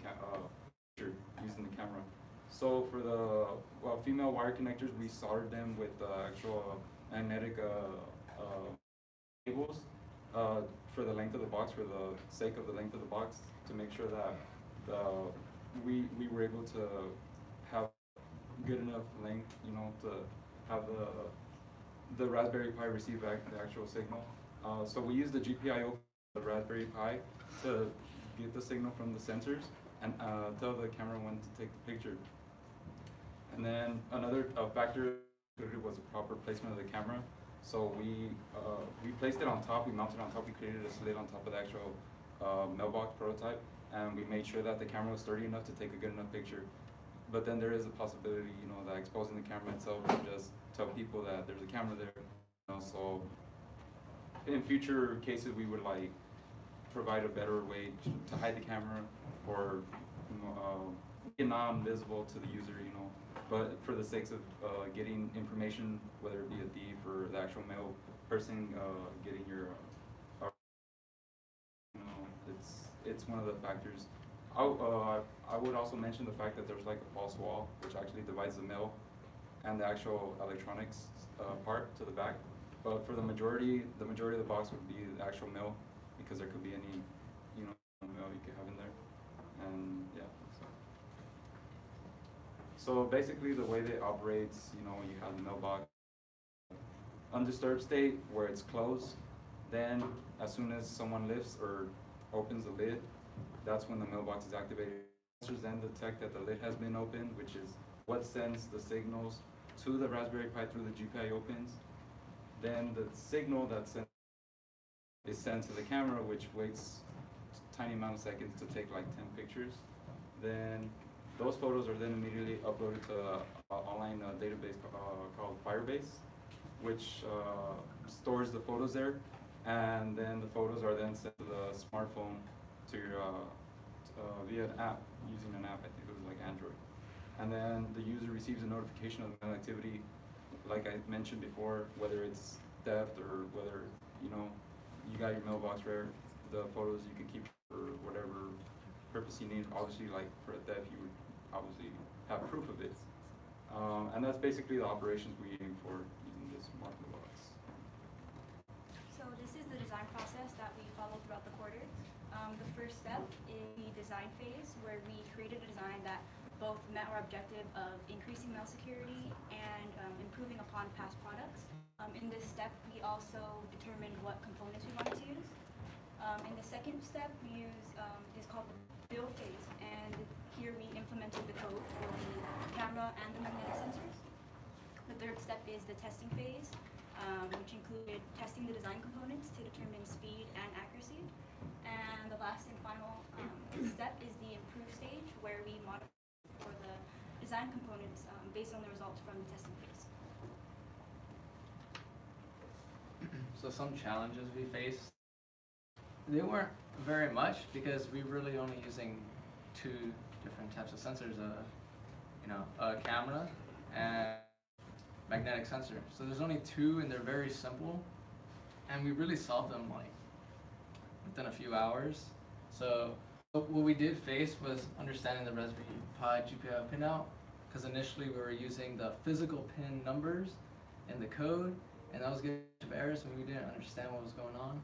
picture using the camera. So for the female wire connectors, we soldered them with actual magnetic cables for the length of the box, for the sake of the length of the box, to make sure that we were able to have good enough length, to have the Raspberry Pi receive the actual signal. So we used the GPIO, the Raspberry Pi, to get the signal from the sensors and tell the camera when to take the picture. And then another factor was the proper placement of the camera. So we placed it on top, we mounted it on top, we created a slit on top of the actual mailbox prototype, and we made sure that the camera was sturdy enough to take a good enough picture. But then there is a possibility, that exposing the camera itself would just tell people that there's a camera there. So in future cases, we would provide a better way to hide the camera, or make it non-visible to the user, But for the sake of getting information, whether it be a thief or the actual mail person getting your, it's one of the factors. I would also mention the fact that there's a false wall, which actually divides the mail and the actual electronics part to the back. But for the majority of the box would be the actual mail, because there could be any, mail you could have in there, and yeah. So basically, the way that it operates, you have the mailbox undisturbed state where it's closed. Then, as soon as someone lifts or opens the lid, that's when the mailbox is activated. Sensors then detect that the lid has been opened, which is what sends the signals to the Raspberry Pi through the GPIO pins. Then the signal that's sent is sent to the camera, which waits a tiny amount of seconds to take 10 pictures. Then those photos are then immediately uploaded to an online database called Firebase, which stores the photos there, and then the photos are then sent to the smartphone to your via an app, using an app. I think it was Android. And then the user receives a notification of the mail activity like I mentioned before, whether it's theft or whether, you know, you got your mailbox where the photos you can keep for whatever purpose you need. Obviously, like for a theft, you would obviously have proof of it. And that's basically the operations we aim for using this Mark in the Box. So this is the design process that we follow throughout the quarter. The first step is the design phase, where we created a design that both met our objective of increasing mail security and improving upon past products. In this step, we also determined what components we wanted to use. In the second step, we use is called the build phase, and here we implemented the code for the camera and the magnetic sensors. The third step is the testing phase, which included testing the design components to determine speed and accuracy. And the last and final step is the improve stage, where we modify for the design components based on the results from the testing phase. So some challenges we faced, they weren't very much because we really only using two different types of sensors, a camera and magnetic sensor. So there's only two and they're very simple, and we really solved them like within a few hours. So what we did face was understanding the Raspberry Pi GPIO pinout, because initially we were using the physical pin numbers in the code, and that was getting errors and we didn't understand what was going on.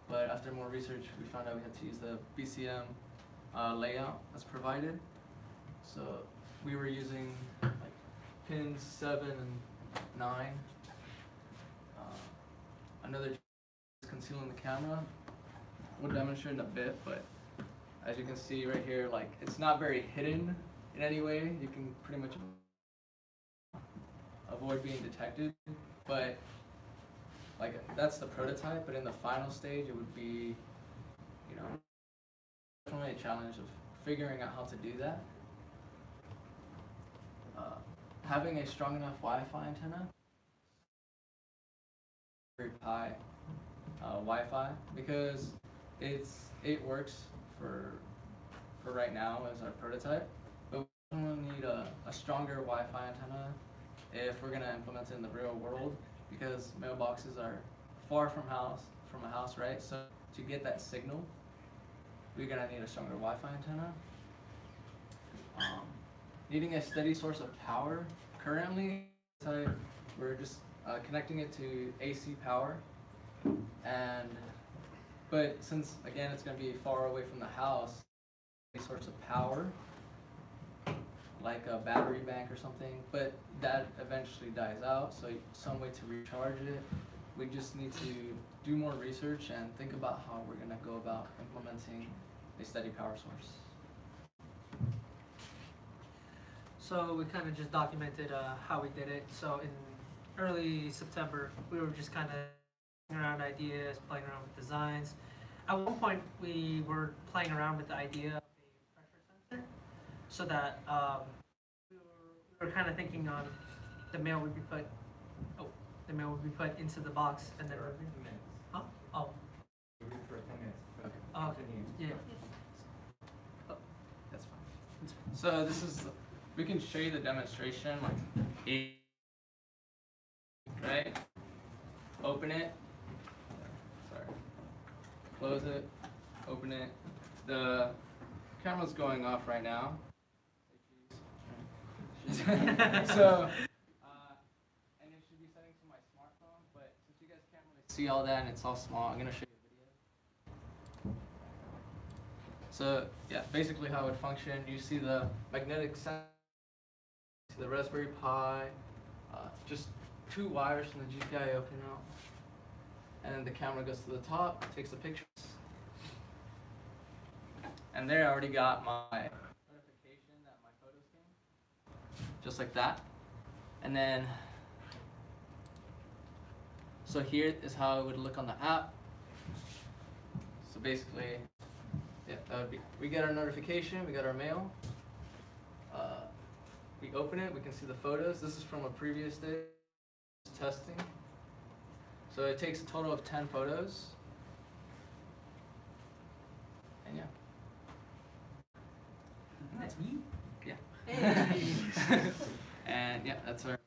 But after more research, we found out we had to use the BCM layout that's provided. So we were using like pins 7 and 9. Another is concealing the camera. We'll demonstrate in a bit, but as you can see right here, like it's not very hidden in any way. You can pretty much avoid being detected, but like that's the prototype. But in the final stage, it would be, definitely a challenge of figuring out how to do that. Having a strong enough Wi-Fi antenna, Raspberry Pi Wi-Fi, because it works for right now as our prototype, but we will need a stronger Wi-Fi antenna if we're gonna implement it in the real world, because mailboxes are far from a house, right? So to get that signal, we're gonna need a stronger Wi-Fi antenna. Needing a steady source of power. Currently, we're just connecting it to AC power, but since again it's going to be far away from the house, a source of power, like a battery bank or something, but that eventually dies out, so some way to recharge it. We just need to do more research and think about how we're going to go about implementing a steady power source. So we kind of just documented how we did it. So in early September, we were just kind of playing around ideas, playing around with designs. At one point, we were playing around with the idea of a pressure sensor, so that we were kind of thinking on the mail would be put. The mail would be put into the box, and then. Huh? Oh. For 10 minutes. Okay. Oh, okay. Yeah. Oh, that's fine. So this is. We can show you the demonstration, like, right? Open it. Sorry. Close it. Open it. The camera's going off right now. So, and it should be setting to my smartphone, but since you guys can't really see all that and it's all small, I'm gonna show you a video. So yeah, basically how it would function. You see the magnetic sensor. The Raspberry Pi, just 2 wires from the GPIO pinout, and then the camera goes to the top, takes the pictures, and there I already got my notification that my photos came, just like that. And then, so here is how it would look on the app. So basically, yeah, that would be, we get our notification, we got our mail. We open it, we can see the photos. This is from a previous day testing. So it takes a total of 10 photos. And yeah. That's me? Yeah. Hey. And yeah, that's our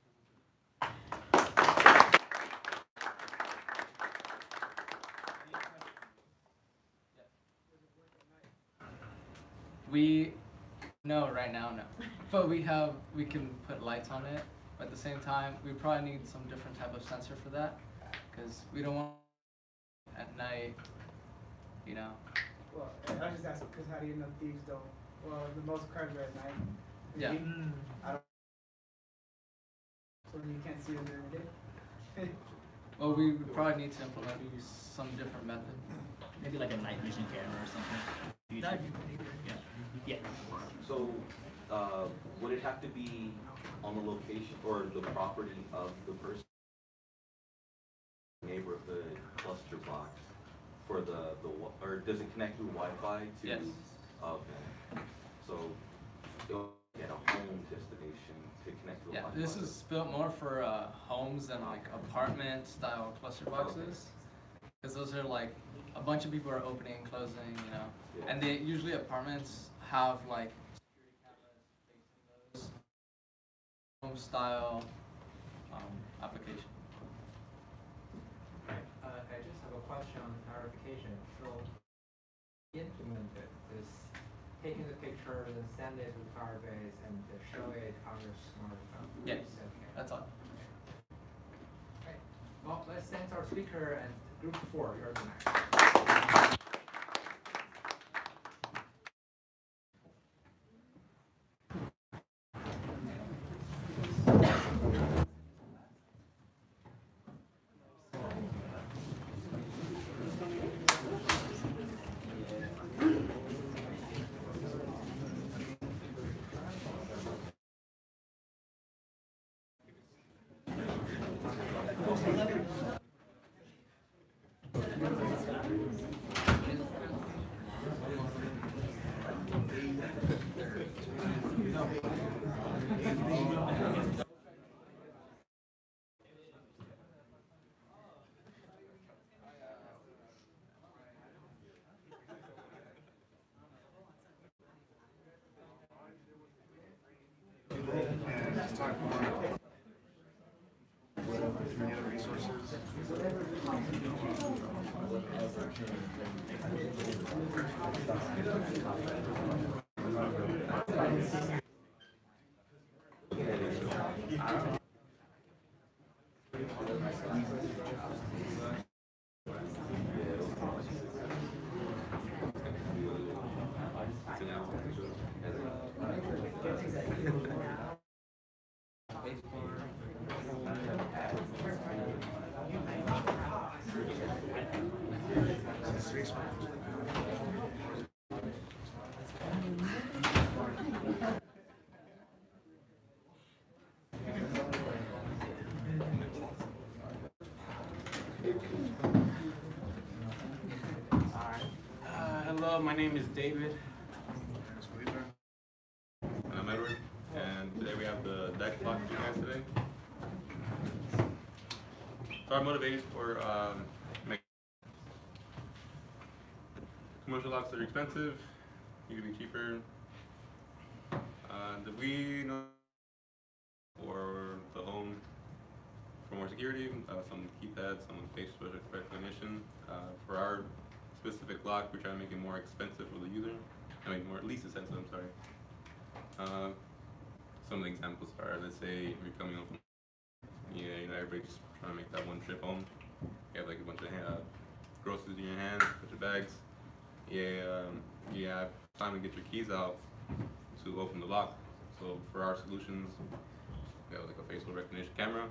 No, right now, no. But we can put lights on it. But at the same time, we probably need some different type of sensor for that, because we don't want at night, you know. Well, I was just asking because how do you know thieves don't? Well, the most crimes are at night. Yeah. I don't. So you can't see them during the day. Well, we would probably need to implement maybe some different method. Maybe like a night vision camera or something. That'd be pretty good. Yeah. So, would it have to be on the location or the property of the person, neighborhood cluster box for or does it connect through Wi-Fi to? Yes. Okay. So, it'll get a home destination to connect to Yeah, Wi-Fi. this is built more for homes and like apartment style cluster boxes, because those are like a bunch of people are opening and closing, you know, and they usually apartments have like security cameras facing those home style application. I just have a question on clarification. So, implemented this taking the pictures and send it to Firebase and show it on your smartphone. Yes, Okay. that's all. Right. Well, let's thank our speaker and group 4, you're the next. Hello, my name is David. And I'm Edward, and today we have the deck block for you guys today. So our motivation for making commercial locks are expensive, you can be cheaper. Did we know for the home for more security, some keypads, some face recognition. For our specific lock, we try to make it more expensive for the user. I mean, more least expensive, I'm sorry. Some of the examples are, let's say you're coming home from, everybody's trying to make that one trip home. You have like a bunch of groceries in your hand, a bunch of bags. You have time to get your keys out to open the lock. So for our solutions, we have like a facial recognition camera,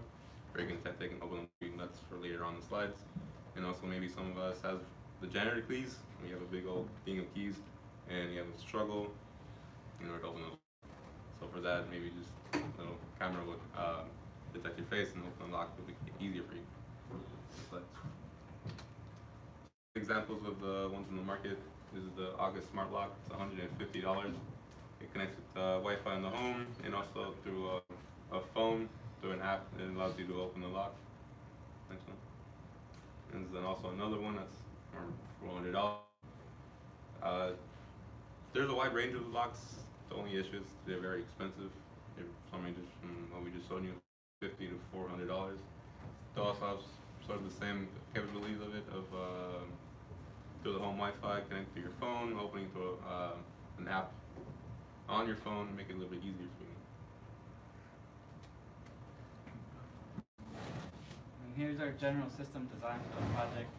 where you can take and open the nuts for later on the slides. And also maybe some of us have the janitor keys. We have a big old thing of keys, and you have a struggle in order to open them. So for that, maybe just a little camera would detect your face and open the lock would be easier for you. But examples of the ones in the market. This is the August Smart Lock. It's $150. It connects with Wi-Fi in the home and also through a phone, through an app that allows you to open the lock. Next one. And then also another one that's $400. There's a wide range of locks. The only issue is they're very expensive. They're some ranges from what we just showed you, $50 to $400. They also have sort of the same capabilities of it, of through the home Wi-Fi, connect to your phone, opening through an app on your phone, make it a little bit easier for you. And here's our general system design for the project.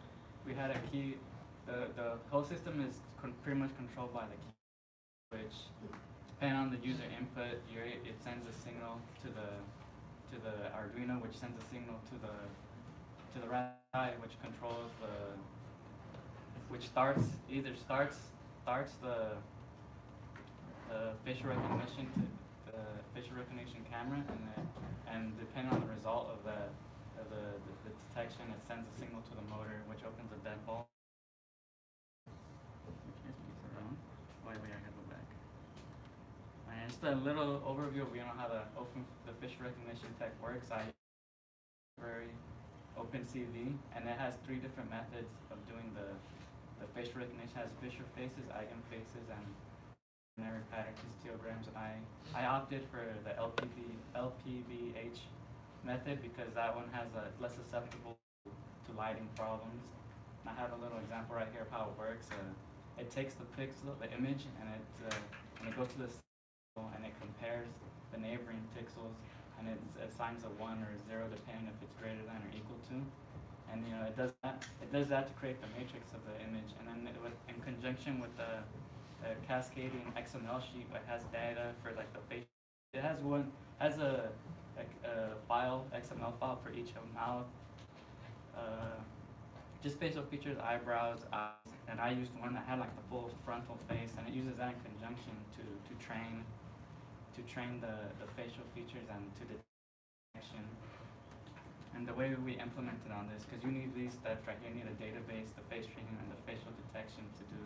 We had a key, the whole system is pretty much controlled by the key, which depending on the user input, it sends a signal to the Arduino, which sends a signal to the Raspberry Pi, which controls which either starts the facial recognition to the facial recognition camera, and depending on the result of the detection, it sends a signal to the motor, which opens a deadbolt. Wait, I gotta go back. And just a little overview of how the facial recognition tech works. I library OpenCV, and it has 3 different methods of doing the facial recognition. It has Fisher faces, eigen faces, and generic pattern histograms. And I opted for the LPBH method because that one has less susceptible to lighting problems. And I have a little example right here of how it works. It takes the pixel, the image, and it goes to the and it compares the neighboring pixels, and it assigns a 1 or a 0 depending if it's greater than or equal to. And it does that to create the matrix of the image, and then in conjunction with the cascading XML sheet, it has data for like the face. It has a file, XML file for each mouth, just facial features, eyebrows, eyes, and I used one that had like the full frontal face, and it uses that in conjunction to train the facial features and to detection. And the way we implemented on this, because you need these steps right here, you need a database, the face training, and the facial detection to do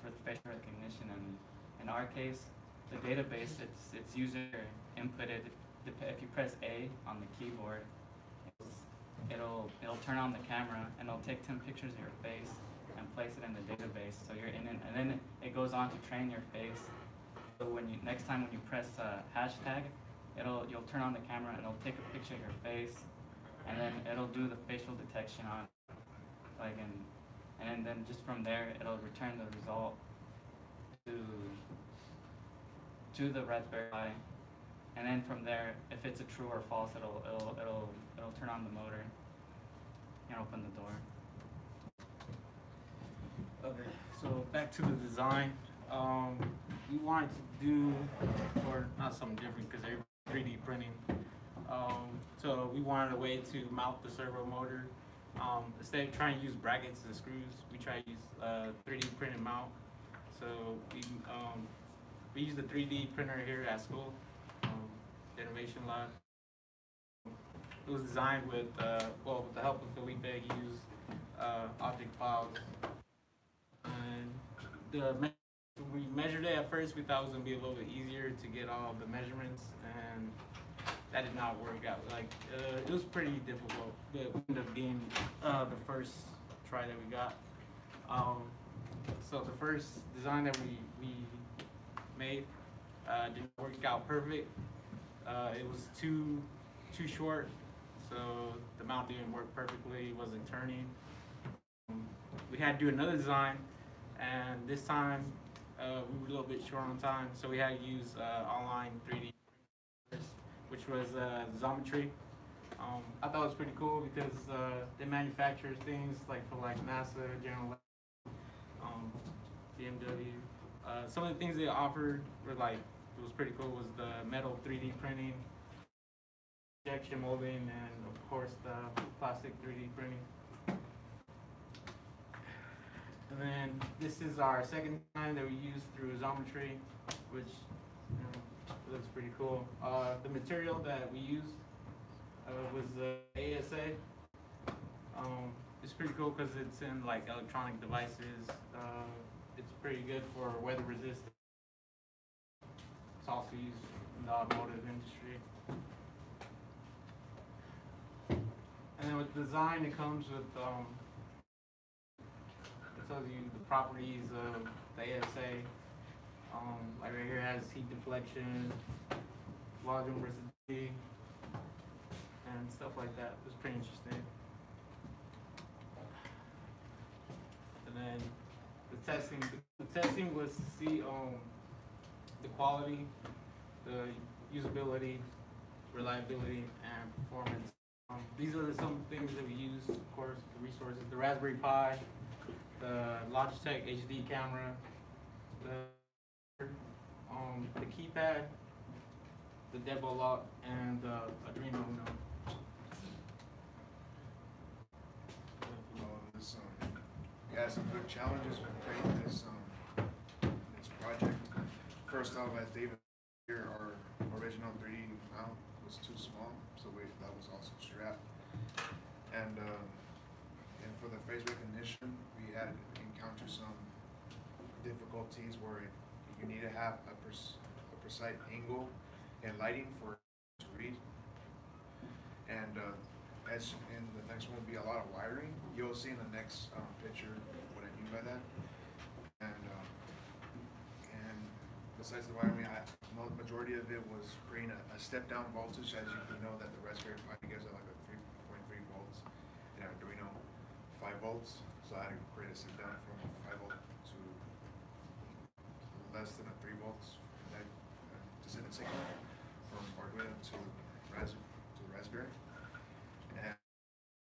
for the facial recognition. And in our case, the database, it's user inputted. If you press A on the keyboard, it'll turn on the camera and it'll take 10 pictures of your face and place it in the database. So you're in it, and then it goes on to train your face. So next time when you press hashtag, you'll turn on the camera and it'll take a picture of your face, and then it'll do the facial detection on, and then just from there it'll return the result to the Raspberry Pi, and then from there, if it's a true or false, it'll turn on the motor and open the door. Okay, so back to the design. We wanted to do, or not something different because they're 3D printing. So we wanted a way to mount the servo motor. Instead of trying to use brackets and screws, we try to use 3D printed mount. So we use the 3D printer here at school, the Innovation Lab. It was designed with, with the help of Felipe. He used object files. And we measured it at first. We thought it was going to be a little bit easier to get all the measurements, and that did not work out. It was pretty difficult. But we ended up getting the first try that we got. So the first design that we made didn't work out perfect. It was too short, so the mount didn't work perfectly. It wasn't turning. We had to do another design, and this time we were a little bit short on time, so we had to use online 3D printers, which was Xometry. I thought it was pretty cool because they manufacture things like for NASA, General BMW. Some of the things they offered were it was pretty cool, was the metal 3D printing, injection molding, and of course the plastic 3D printing. And then this is our second design that we used through Xometry, which looks pretty cool. The material that we used was ASA. It's pretty cool because it's in electronic devices. It's pretty good for weather resistant. It's also used in the automotive industry. And then with design, it comes with it tells you the properties of the ASA. Like right here, it has heat deflection, volume versatility, and stuff like that. It was pretty interesting. And then the testing was to see the quality, the usability, reliability, and performance. These are some things that we use, of course, the resources, the Raspberry Pi, the Logitech HD camera, the keypad, the Devo lock, and the Arduino Uno. We had some good challenges with creating this project. First off, as David here, our original 3D mount was too small, so that was also strapped. And for the face recognition, we had encountered some difficulties where you need to have a precise angle and lighting for it to read. And as in the next one will be a lot of wiring. You'll see in the next picture what I mean by that. And besides the wiring, the majority of it was creating a step down voltage. As you can know that the Raspberry Pi gives it like a 3.3 volts and Arduino 5 volts. So I had to create a step down from 5 volt to less than a 3 volts to send a signal from Arduino to Raspberry.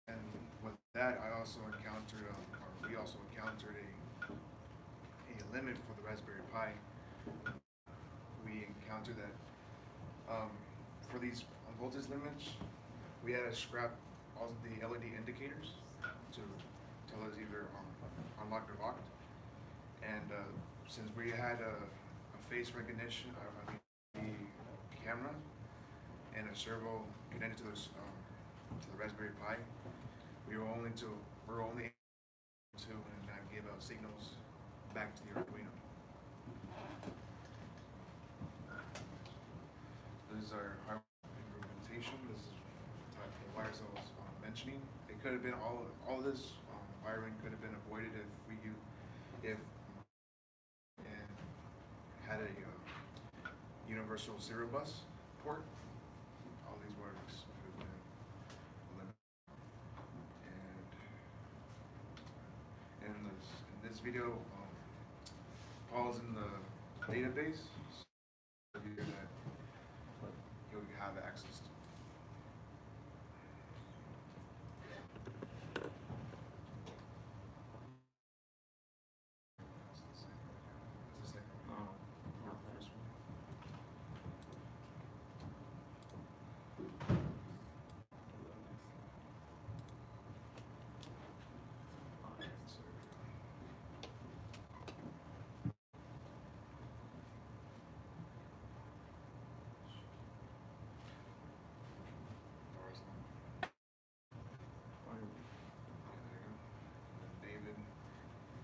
And with that, I also encountered, we also encountered a limit for the Raspberry Pi. We encountered that for these voltage limits, we had to scrap all the LED indicators to tell us either unlocked or locked. And since we had a face recognition, the camera and a servo connected to the Raspberry Pi, we were only able to give out signals back to the Arduino. This is our hardware implementation. This is the wires I was mentioning. It could have been all of this wiring could have been avoided if and had a universal serial bus port. All these wires could have been eliminated. And in this video, Paul's in the database, so that you'll have access to.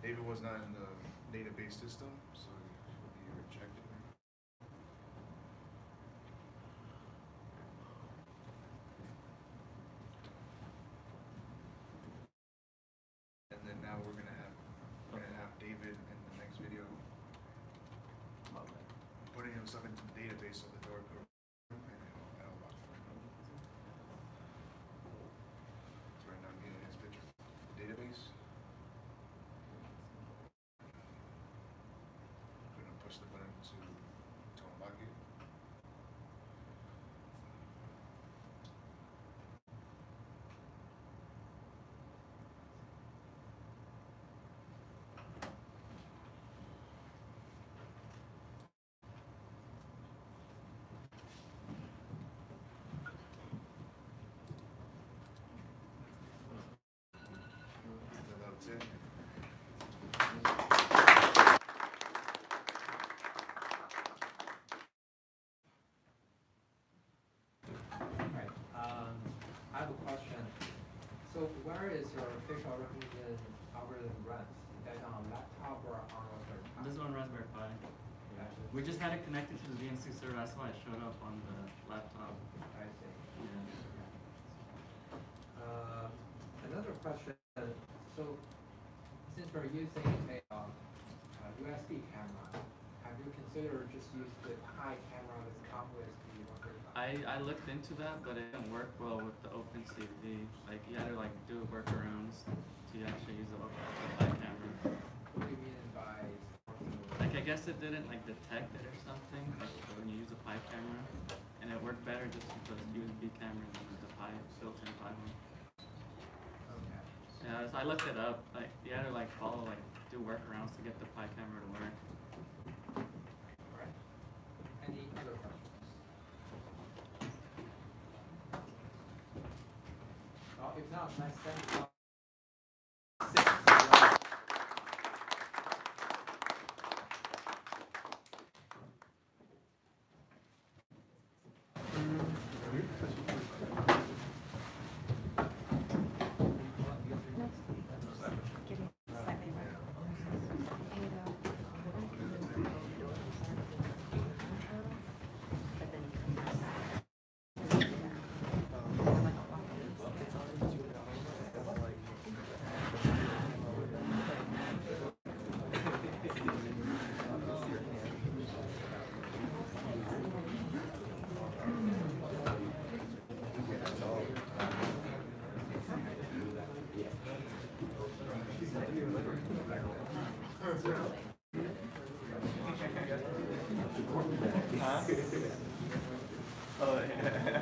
David was not in the database system, so he'll be rejected. And then now we're gonna have David in the next video putting himself into the database of the door code. So right now I'm getting his picture from the database. Push the button to unlock it. That's it. I have a question. So where is your facial recognition algorithm runs? Is that on a laptop or on a Raspberry Pi? This is on Raspberry Pi. We just had it connected to the VNC server, that's why it showed up on the laptop. I see. Yeah. Another question. So since we're using a USB camera, have you considered just use the Pi camera that comes with the Raspberry Pi? I looked into that, but it didn't work well with the OpenCV. Like you had to like do workarounds to actually use the Pi camera. What do you mean by? Like I guess it didn't like detect it or something, like when you use a Pi camera, and it worked better just because USB camera than the Pi built-in Pi one. Yeah, so I looked it up. Like you had to like follow like do workarounds to get the Pi camera to work. Any other questions? If not, next time. Oh, yeah.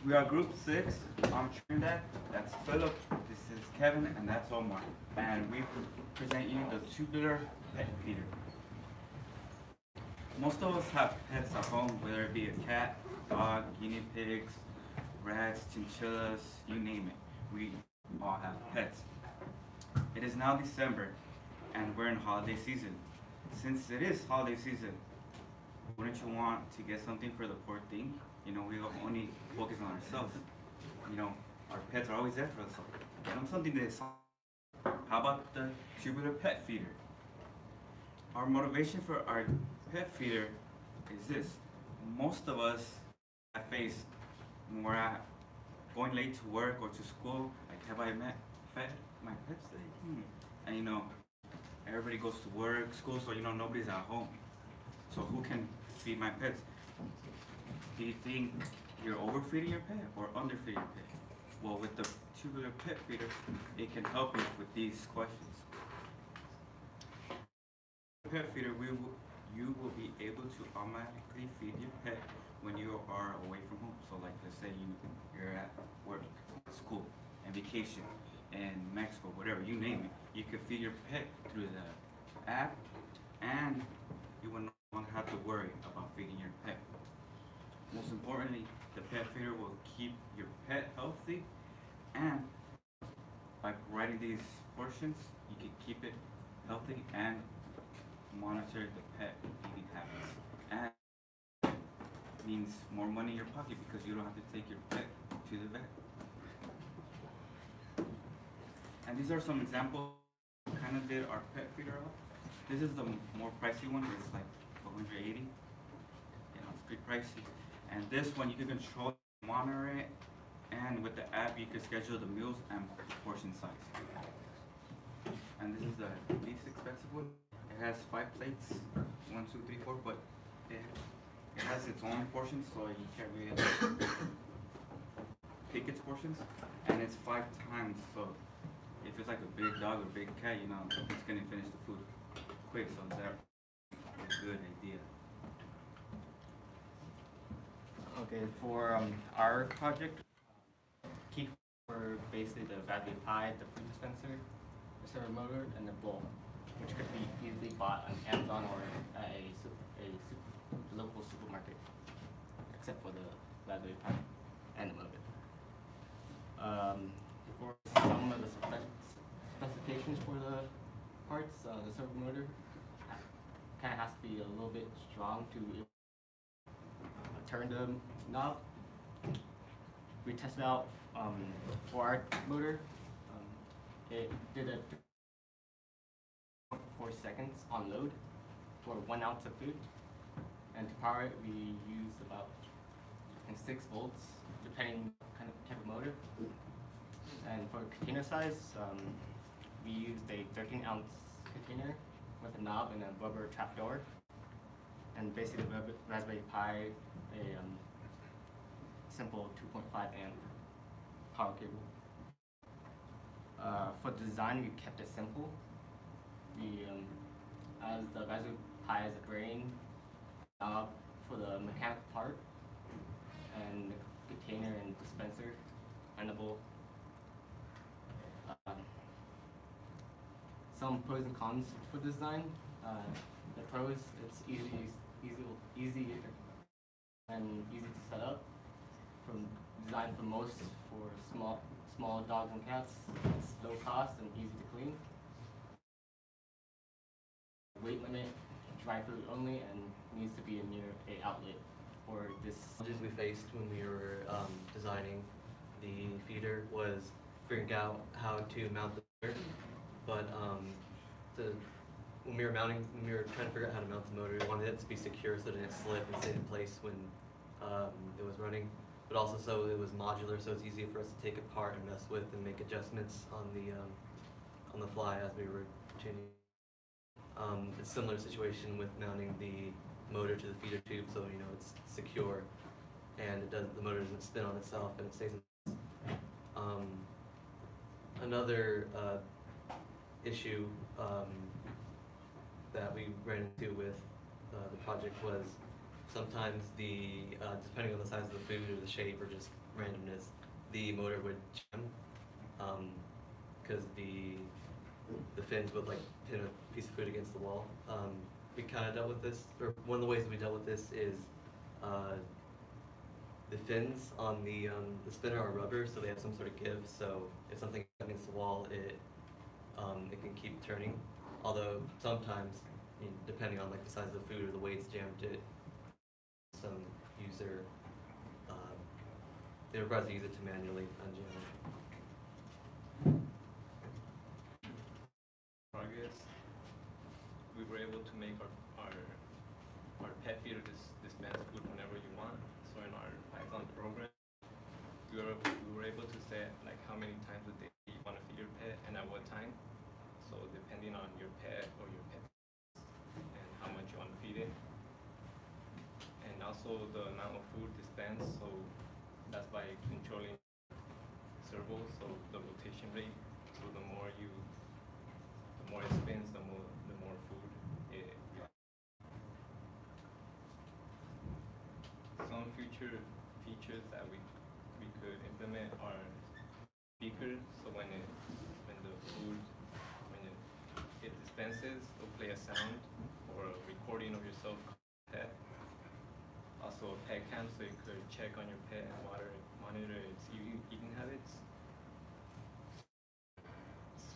We are Group 6. I'm Trinidad. That's Philip. This is Kevin, and that's Omar. And we present you the tubular pet feeder. Most of us have pets at home, whether it be a cat, dog, guinea pigs, rats, chinchillas, you name it. We all have pets. It is now December, and we're in holiday season. Since it is holiday season, wouldn't you want to get something for the poor thing? You know, we only focus on ourselves. You know, our pets are always there for us. So get them something this. How about the tubular pet feeder? Our motivation for our pet feeder is this. Most of us have faced when we're going late to work or to school, like, have I fed my pets today? And you know, everybody goes to work, school, so you know, nobody's at home. So who can feed my pets? Do you think you're overfeeding your pet or underfeeding your pet? Well, with the tubular pet feeder, it can help you with these questions. Pet feeder, you will be able to automatically feed your pet when you are away from home. So like, let's say you're at work, school, and vacation, in Mexico, whatever, you name it. You can feed your pet through the app, and you will not have to worry about feeding your pet. Most importantly, the pet feeder will keep your pet healthy, and by providing these portions, you can keep it healthy and monitor the pet eating habits. And it means more money in your pocket because you don't have to take your pet to the vet. And these are some examples kind of did our pet feeder up. This is the more pricey one. It's like $180. You know, it's pretty pricey. And this one, you can control, monitor it, and with the app, you can schedule the meals and portion size. And this is the least expensive one. It has 5 plates, 1, 2, 3, 4, but it has its own portions, so you can't really pick its portions. And it's 5 times, so if it's like a big dog or big cat, you know, it's gonna finish the food quick, so that's a good idea. Okay, for our project, key for basically the Raspberry Pi, the food dispenser, the servo motor, and the bowl, which could be easily bought on Amazon or at a local supermarket, except for the Raspberry Pi and the Motor. For some of the specifications for the parts, the servo motor kind of has to be a little bit strong to turn the knob. We tested out for our motor. It did a 4 seconds on load for 1 ounce of food. And to power it, we used about 6 volts, depending kind of type of motor. And for container size, we used a 13-ounce container with a knob and a rubber trapdoor. And basically, the Raspberry Pi, a simple 2.5 amp power cable. For design, we kept it simple. We, as the Raspberry Pi has a brain, knob for the mechanical part, and the container and dispenser, and a bowl. Some pros and cons for design. The pros, it's easy and easy to set up. Designed for most for small dogs and cats. It's low cost and easy to clean. Weight limit, dry food only, and needs to be near an outlet for this. Challenges we faced when we were designing the feeder was figuring out how to mount the motor. But when we were trying to figure out how to mount the motor, we wanted it to be secure so it didn't slip and stay in place when it was running. But also so it was modular, so it's easy for us to take apart and mess with and make adjustments on the fly as we were changing. It's a similar situation with mounting the motor to the feeder tube, so you know it's secure and the motor doesn't spin on itself and it stays in place. Another issue that we ran into with the project was sometimes depending on the size of the food or the shape or just randomness, the motor would jam because the fins would like pin a piece of food against the wall. We kind of dealt with this, or one of the ways we dealt with this is the fins on the spinner are rubber, so they have some sort of give. So if something against the wall, it can keep turning. Although sometimes, depending on like the size of the food or the way it's jammed, some user they were about to use it to manually unjam it. Progress. We were able to make our pet feeder dispense food whenever you want. So in our Python program, we were able to set like how many times a day you want to feed your pet and at what time. So depending on your pet or your pet and how much you want to feed it. And also the amount of food dispensed, so that's by controlling servos, so the rotation rate. So the more it spins, the more food it. Some future features that we could implement are speakers. So when it dispenses, it'll play a sound or a recording of yourself pet. Also a pet cam, so you could check on your pet and monitor its eating habits.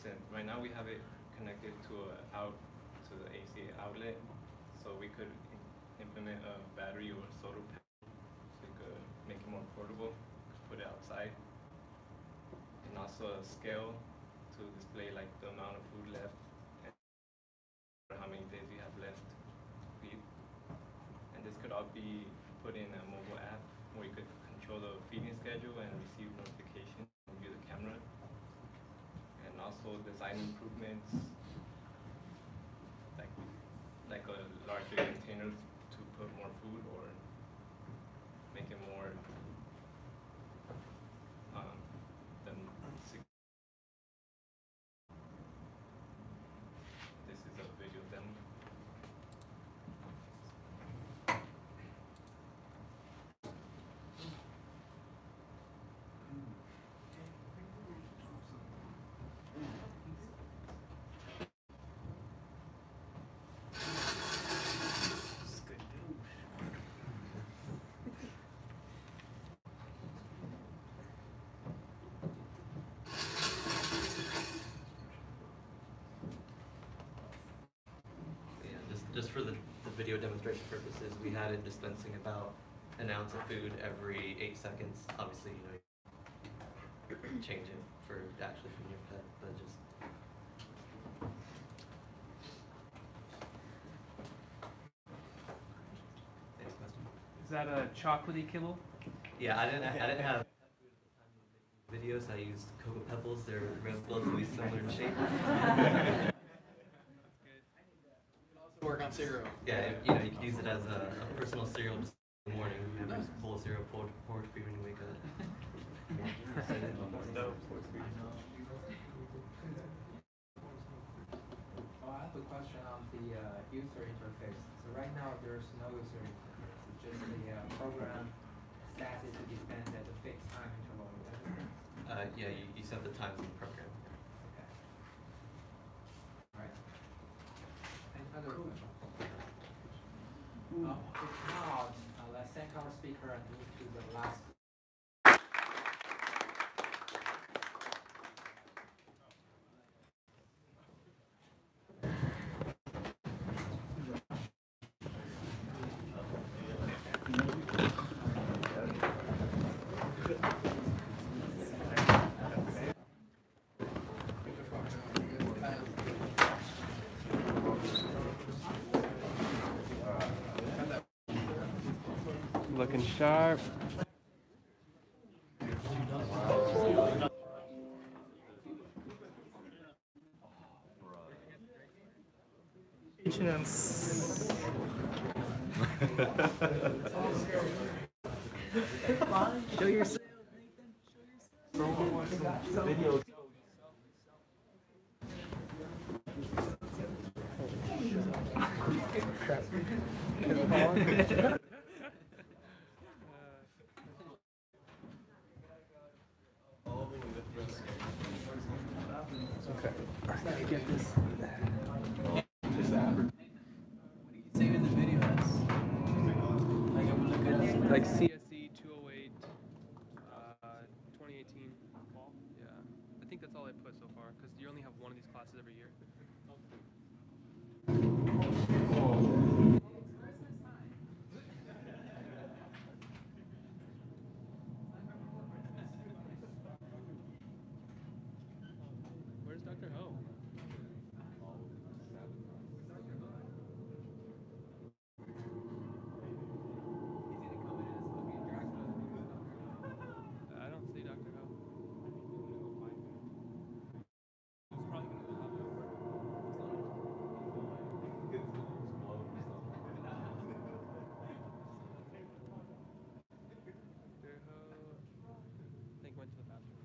So right now we have it connected to the AC outlet, so we could implement a battery or a solar panel, so we could make it more portable, put it outside, and also a scale to display like the amount of food left and how many days you have left to feed. And this could all be put in a mobile app where you could control the feeding schedule and receive notifications and view the camera. And also design improvements, like a larger container to put more food or make it more this is a video demo. just for the video demonstration purposes, we had it dispensing about an ounce of food every 8 seconds. Obviously, you know, you change it for actually from your pet, but just. Next question. Is that a chocolatey kibble? Yeah, I didn't have videos. I used Cocoa Pebbles. They're relatively similar in shape. Work on cereal. Yeah, you know, you can use it as a personal cereal just in the morning. Have a bowl of cereal poured for you when you wake up. Oh, I have a question on the user interface. So right now there's no user interface. It's just the program set it to dispense at a fixed time interval. Yeah, you set the times in the program. Okay. All right. Any other questions? If not, let's thank our speaker and move to the last. Looking sharp. Show yourself. Video. Okay. Get this. Saving the video. Like CSE 208, 2018 fall. Yeah, I think that's all I put so far because you only have one of these classes every year. Where's Dr. Ho? I don't see Dr. Ho. Dr. Ho, I think went to the bathroom.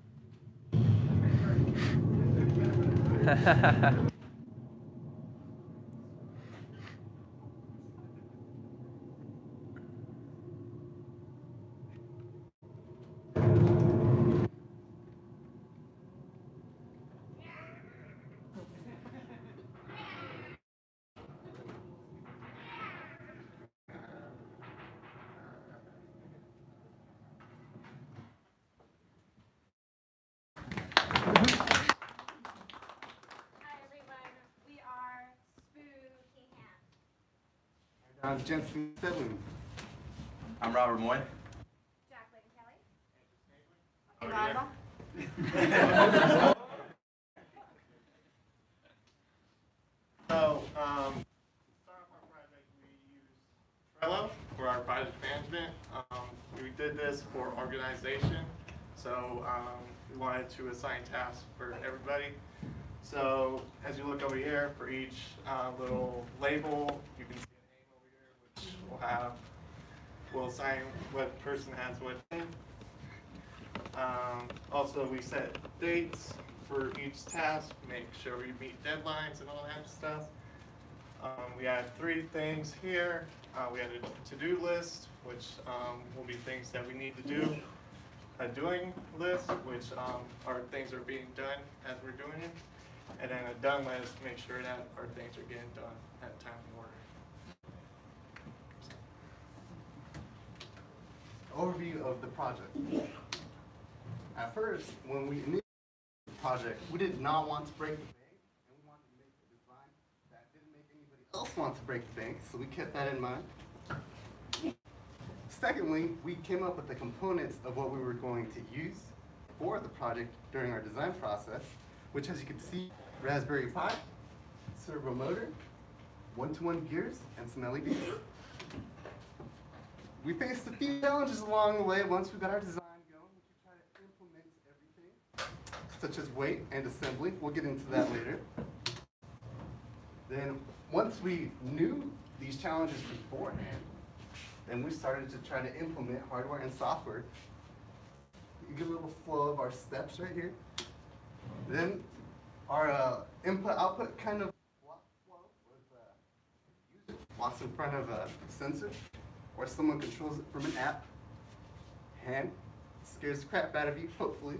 I'm Jensen Stedman. I'm Robert Moy. So, to start off our project, we used Trello for our project management. We did this for organization, so we wanted to assign tasks for everybody. So, as you look over here, for each little label, you can see a name over here, which we'll assign what person has what name. Also, we set dates for each task, make sure we meet deadlines and all that stuff. We had 3 things here. We had a to-do list, which will be things that we need to do. A doing list, which our things are being done as we're doing it. And then a done list, make sure that our things are getting done at time and order. Overview of the project. At first, when we initiated the project, we did not want to break the bank, and we wanted to make a design that didn't make anybody else want to break the bank, so we kept that in mind. Secondly, we came up with the components of what we were going to use for the project during our design process, which, as you can see, Raspberry Pi, servo motor, one-to-one gears, and some LEDs. We faced a few challenges along the way. Once we got our design going, we could try to implement everything, such as weight and assembly. We'll get into that later. Then, once we knew these challenges beforehand, then we started to try to implement hardware and software. You get a little flow of our steps right here. Then our input-output kind of flow with user walks in front of a sensor, or someone controls it from an app. Hand scares the crap out of you, hopefully.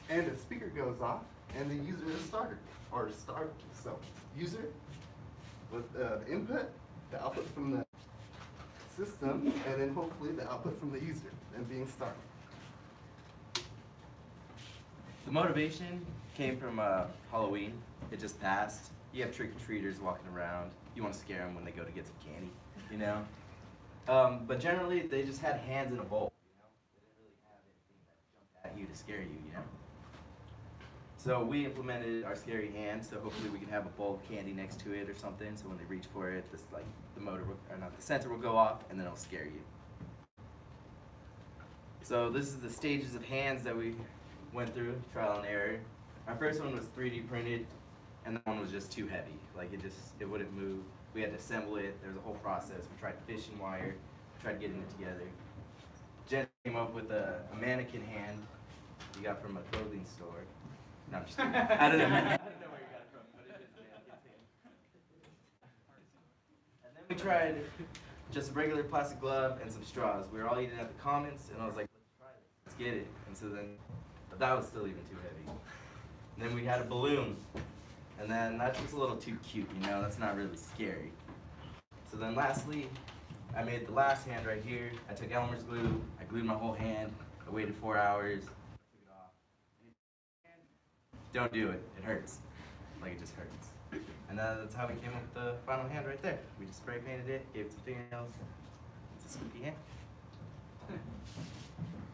And a speaker goes off, and the user is started, or start. So, user with the input, the output from the system, and then hopefully the output from the user, and being started. The motivation came from Halloween. It just passed. You have trick-or-treaters walking around. You want to scare them when they go to get some candy, you know? But generally, they just had hands in a bowl, you know? They didn't really have anything that jumped at you to scare you, you know? So we implemented our scary hand, so hopefully we can have a bowl of candy next to it or something, so when they reach for it, this, like, the motor, or not, the sensor will go off, and then it'll scare you. So this is the stages of hands that we went through, trial and error. Our first one was 3D printed, and that one was just too heavy. Like, it wouldn't move. We had to assemble it. There was a whole process. We tried fishing wire, tried getting it together. Jen came up with a mannequin hand you got from a clothing store. No, I'm just kidding. I don't know where you got it from, but it is a mannequin's hand. And then we tried just a regular plastic glove and some straws. We were all eating at the Commons, and I was like, let's try this. Let's get it. And so then, but that was still even too heavy. And then we had a balloon. And then that's just a little too cute, you know? That's not really scary. So then lastly, I made the last hand right here. I took Elmer's glue. I glued my whole hand. I waited 4 hours. Took it off. Don't do it. It hurts. Like, it just hurts. And that's how we came up with the final hand right there. We just spray painted it, gave it some fingernails. It's a spooky hand.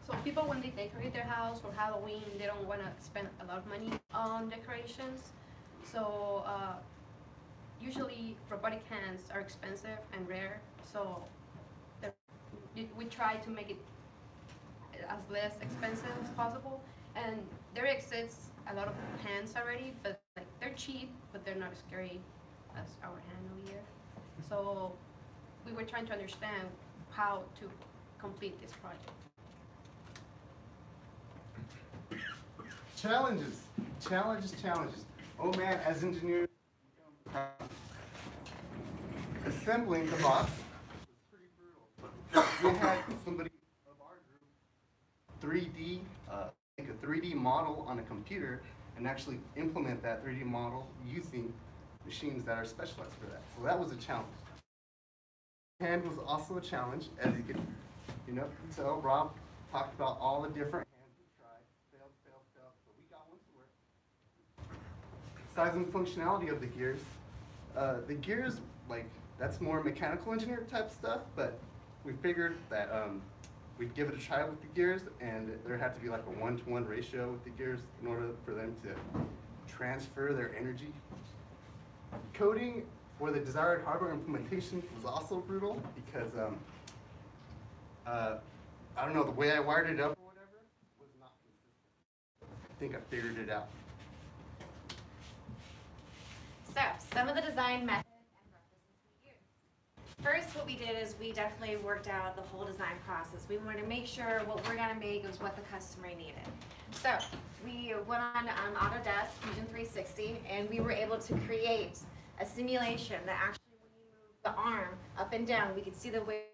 So people, when they decorate their house for Halloween, they don't want to spend a lot of money on decorations. So usually robotic hands are expensive and rare. So we try to make it as less expensive as possible. And there exists a lot of hands already, but like they're cheap, but they're not as scary as our hand over here. So we were trying to understand how to complete this project. Challenges. Oh man, as engineers, assembling the box was pretty brutal. We had somebody of our group 3D, make a 3D model on a computer and actually implement that 3D model using machines that are specialized for that. So that was a challenge. Hand was also a challenge, as you can, tell. Rob talked about all the different hands we tried, failed, but we got one to work. Size and functionality of the gears. The gears, that's more mechanical engineer type stuff, but we figured that we'd give it a try with the gears, and there had to be like a 1-to-1 ratio with the gears in order for them to transfer their energy. Coding for the desired hardware implementation was also brutal because, I don't know, the way I wired it up or whatever was not consistent. I think I figured it out. So, some of the design methods and practices we used. First, what we did is we definitely worked out the whole design process. We wanted to make sure what we're going to make was what the customer needed. So, we went on Autodesk Fusion 360, and we were able to create a simulation that actually, when you move the arm up and down, we could see the way,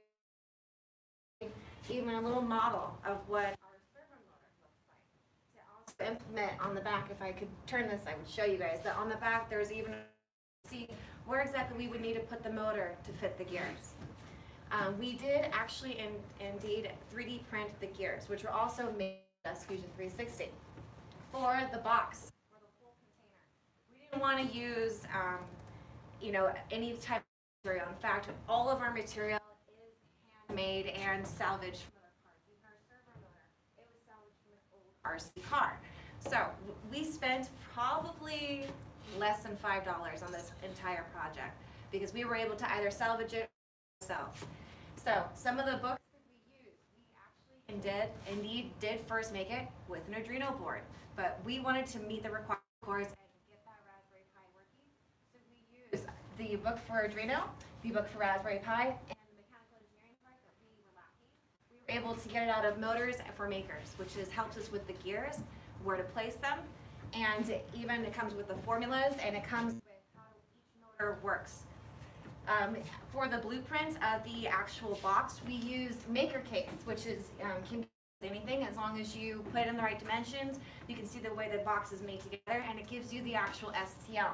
even a little model of what our servo motor looks like. To also implement on the back, if I could turn this, I would show you guys that on the back there's even see where exactly we would need to put the motor to fit the gears. We did actually indeed 3D print the gears, which were also made in Fusion 360 for the box, for the whole container. We didn't want to use you know, any type of material. In fact, all of our material is handmade and salvaged from other parts. Even our servo motor, it was salvaged from an old RC car. So we spent probably less than $5 on this entire project because we were able to either salvage it or ourselves. So some of the books that we used, we actually indeed did first make it with an Arduino board, but we wanted to meet the requirements of course and get that Raspberry Pi working. So we used the book for Arduino, the book for Raspberry Pi, and the mechanical engineering part that we were lacking. We were able to get it out of Motors for Makers, which has helped us with the gears, where to place them, and even it comes with the formulas, and it comes with how each motor works. For the blueprint of the actual box, we used MakerCase, which is can be anything as long as you put it in the right dimensions. You can see the way the box is made together, and it gives you the actual STL.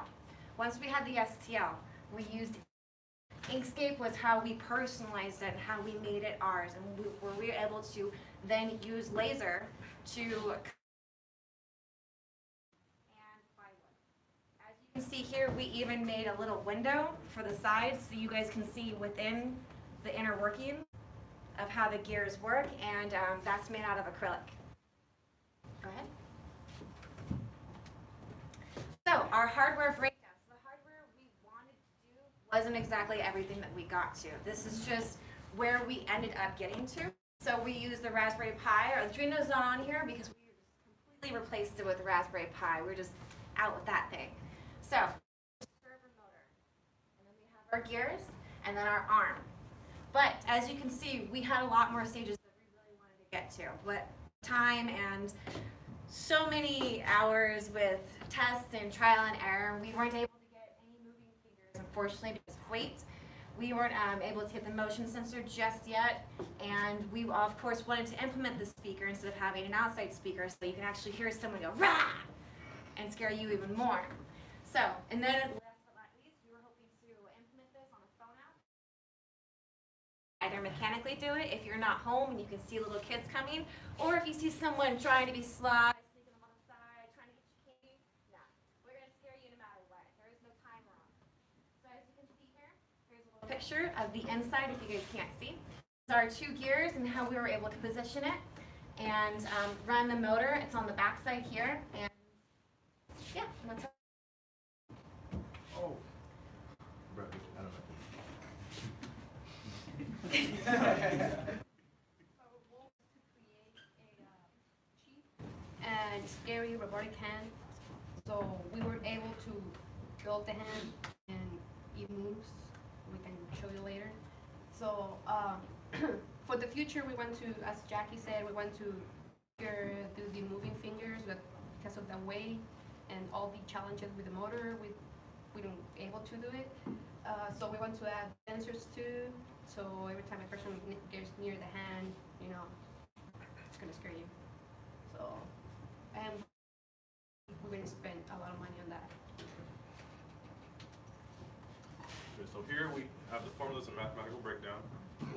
Once we had the STL, we used Inkscape was how we personalized it and how we made it ours, and we were able to then use laser to. You can see here we even made a little window for the sides so you guys can see within the inner working of how the gears work, and that's made out of acrylic. Go ahead. So our hardware breakdown. So the hardware we wanted to do wasn't exactly everything that we got to. This is just where we ended up getting to. So we used the Raspberry Pi. Our Arduino's not on here because we just completely replaced it with the Raspberry Pi. We're just out with that thing. So, servo motor, and then we have our gears, and then our arm. But as you can see, we had a lot more stages that we really wanted to get to. But time and so many hours with tests and trial and error, we weren't able to get any moving fingers, unfortunately, because of weight. We weren't able to get the motion sensor just yet, and we, of course, wanted to implement the speaker instead of having an outside speaker so you can actually hear someone go, rah, and scare you even more. So, and then last but not least, we were hoping to implement this on a phone app. Either mechanically do it if you're not home and you can see little kids coming, or if you see someone trying to be sly, sneaking them on the side, trying to get your candy. No, we're going to scare you no matter what. There is no timer on it. So as you can see here, here's a little picture of the inside if you guys can't see. These are our two gears and how we were able to position it and run the motor. It's on the back side here, and yeah, and that's how. Oh. Bro, I don't know. And scary robotic hand. So we were able to build the hand and it moves. We can show you later. So for the future, we want to, as Jackie said, we want to do the moving fingers, but because of the weight and all the challenges with the motor, we weren't able to do it. So we want to add sensors too. So every time a person gets near the hand, you know, it's gonna scare you. So, and we're gonna spend a lot of money on that. Okay, so here we have the formulas and mathematical breakdown.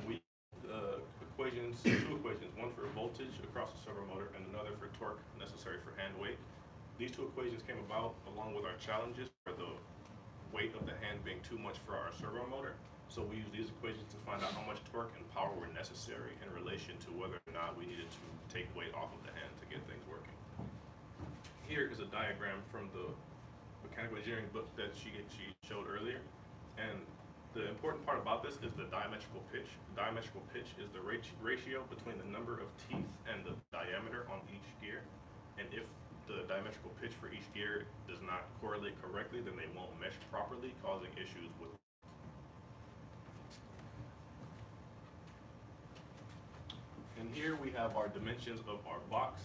We equations, two equations, one for voltage across the servo motor and another for torque necessary for hand weight. These two equations came about along with our challenges for the weight of the hand being too much for our servo motor. So we used these equations to find out how much torque and power were necessary in relation to whether or not we needed to take weight off of the hand to get things working. Here is a diagram from the mechanical engineering book that she showed earlier. And the important part about this is the diametrical pitch. The diametrical pitch is the ratio between the number of teeth and the diameter on each gear. And if the diametrical pitch for each gear does not correlate correctly, then they won't mesh properly, causing issues with. And here we have our dimensions of our box,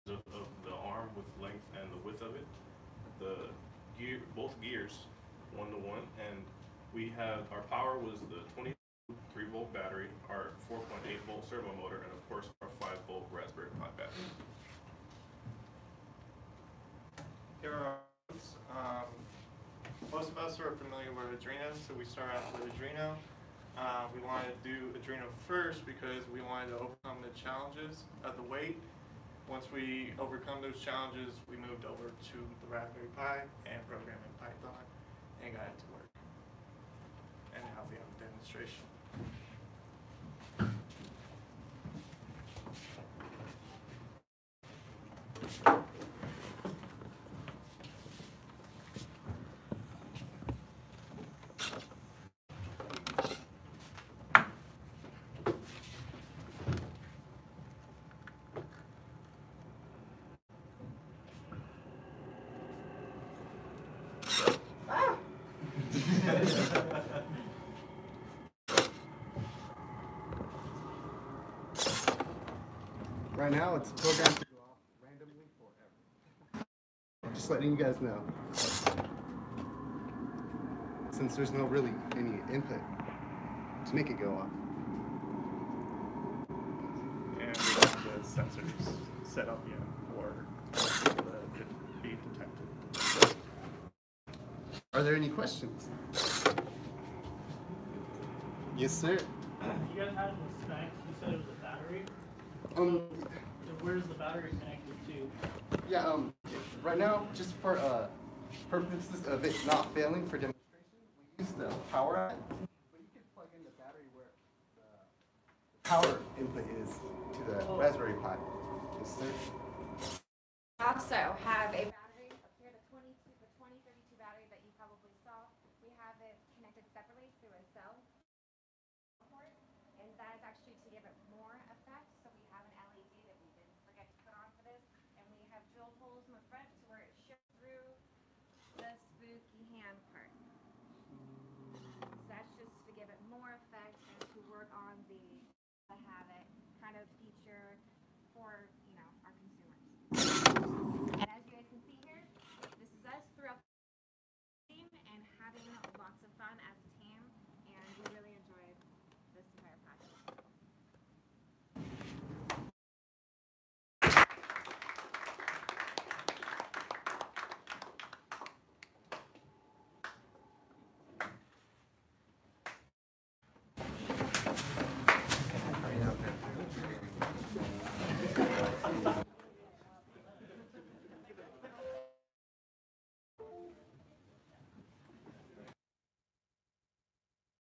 of the arm with length and the width of it. The gear, both gears, 1-to-1, and we had our power was the 23-volt battery, our 4.8-volt servo motor, and of course our 5-volt Raspberry Pi battery. Here are most of us are familiar with Arduino, so we start out with Arduino. We wanted to do Arduino first because we wanted to overcome the challenges of the weight. Once we overcome those challenges, we moved over to the Raspberry Pi and programmed in Python and got it to work. and have the demonstration. Right now, it's programmed to go off randomly forever. Just letting you guys know. Since there's no really any input to make it go off. And we don't have the sensors set up yet for it being detected. Are there any questions? Yes, sir. You guys had the specs, you said it was a battery? Where's the battery connected to? Yeah, right now, just for purposes of it not failing for demonstration, we use the power out, but you can plug in the battery where the power input is to the Raspberry Pi. Yes, sir. Also have a battery up here, the 2032 battery that you probably saw. We have it connected separately through a cell port, and that is actually to give it more effect. So we have an LED that we didn't forget to put on for this, and we have drilled holes in the front to where it shows through the spooky hand part. So that's just to give it more effect and to work on the have it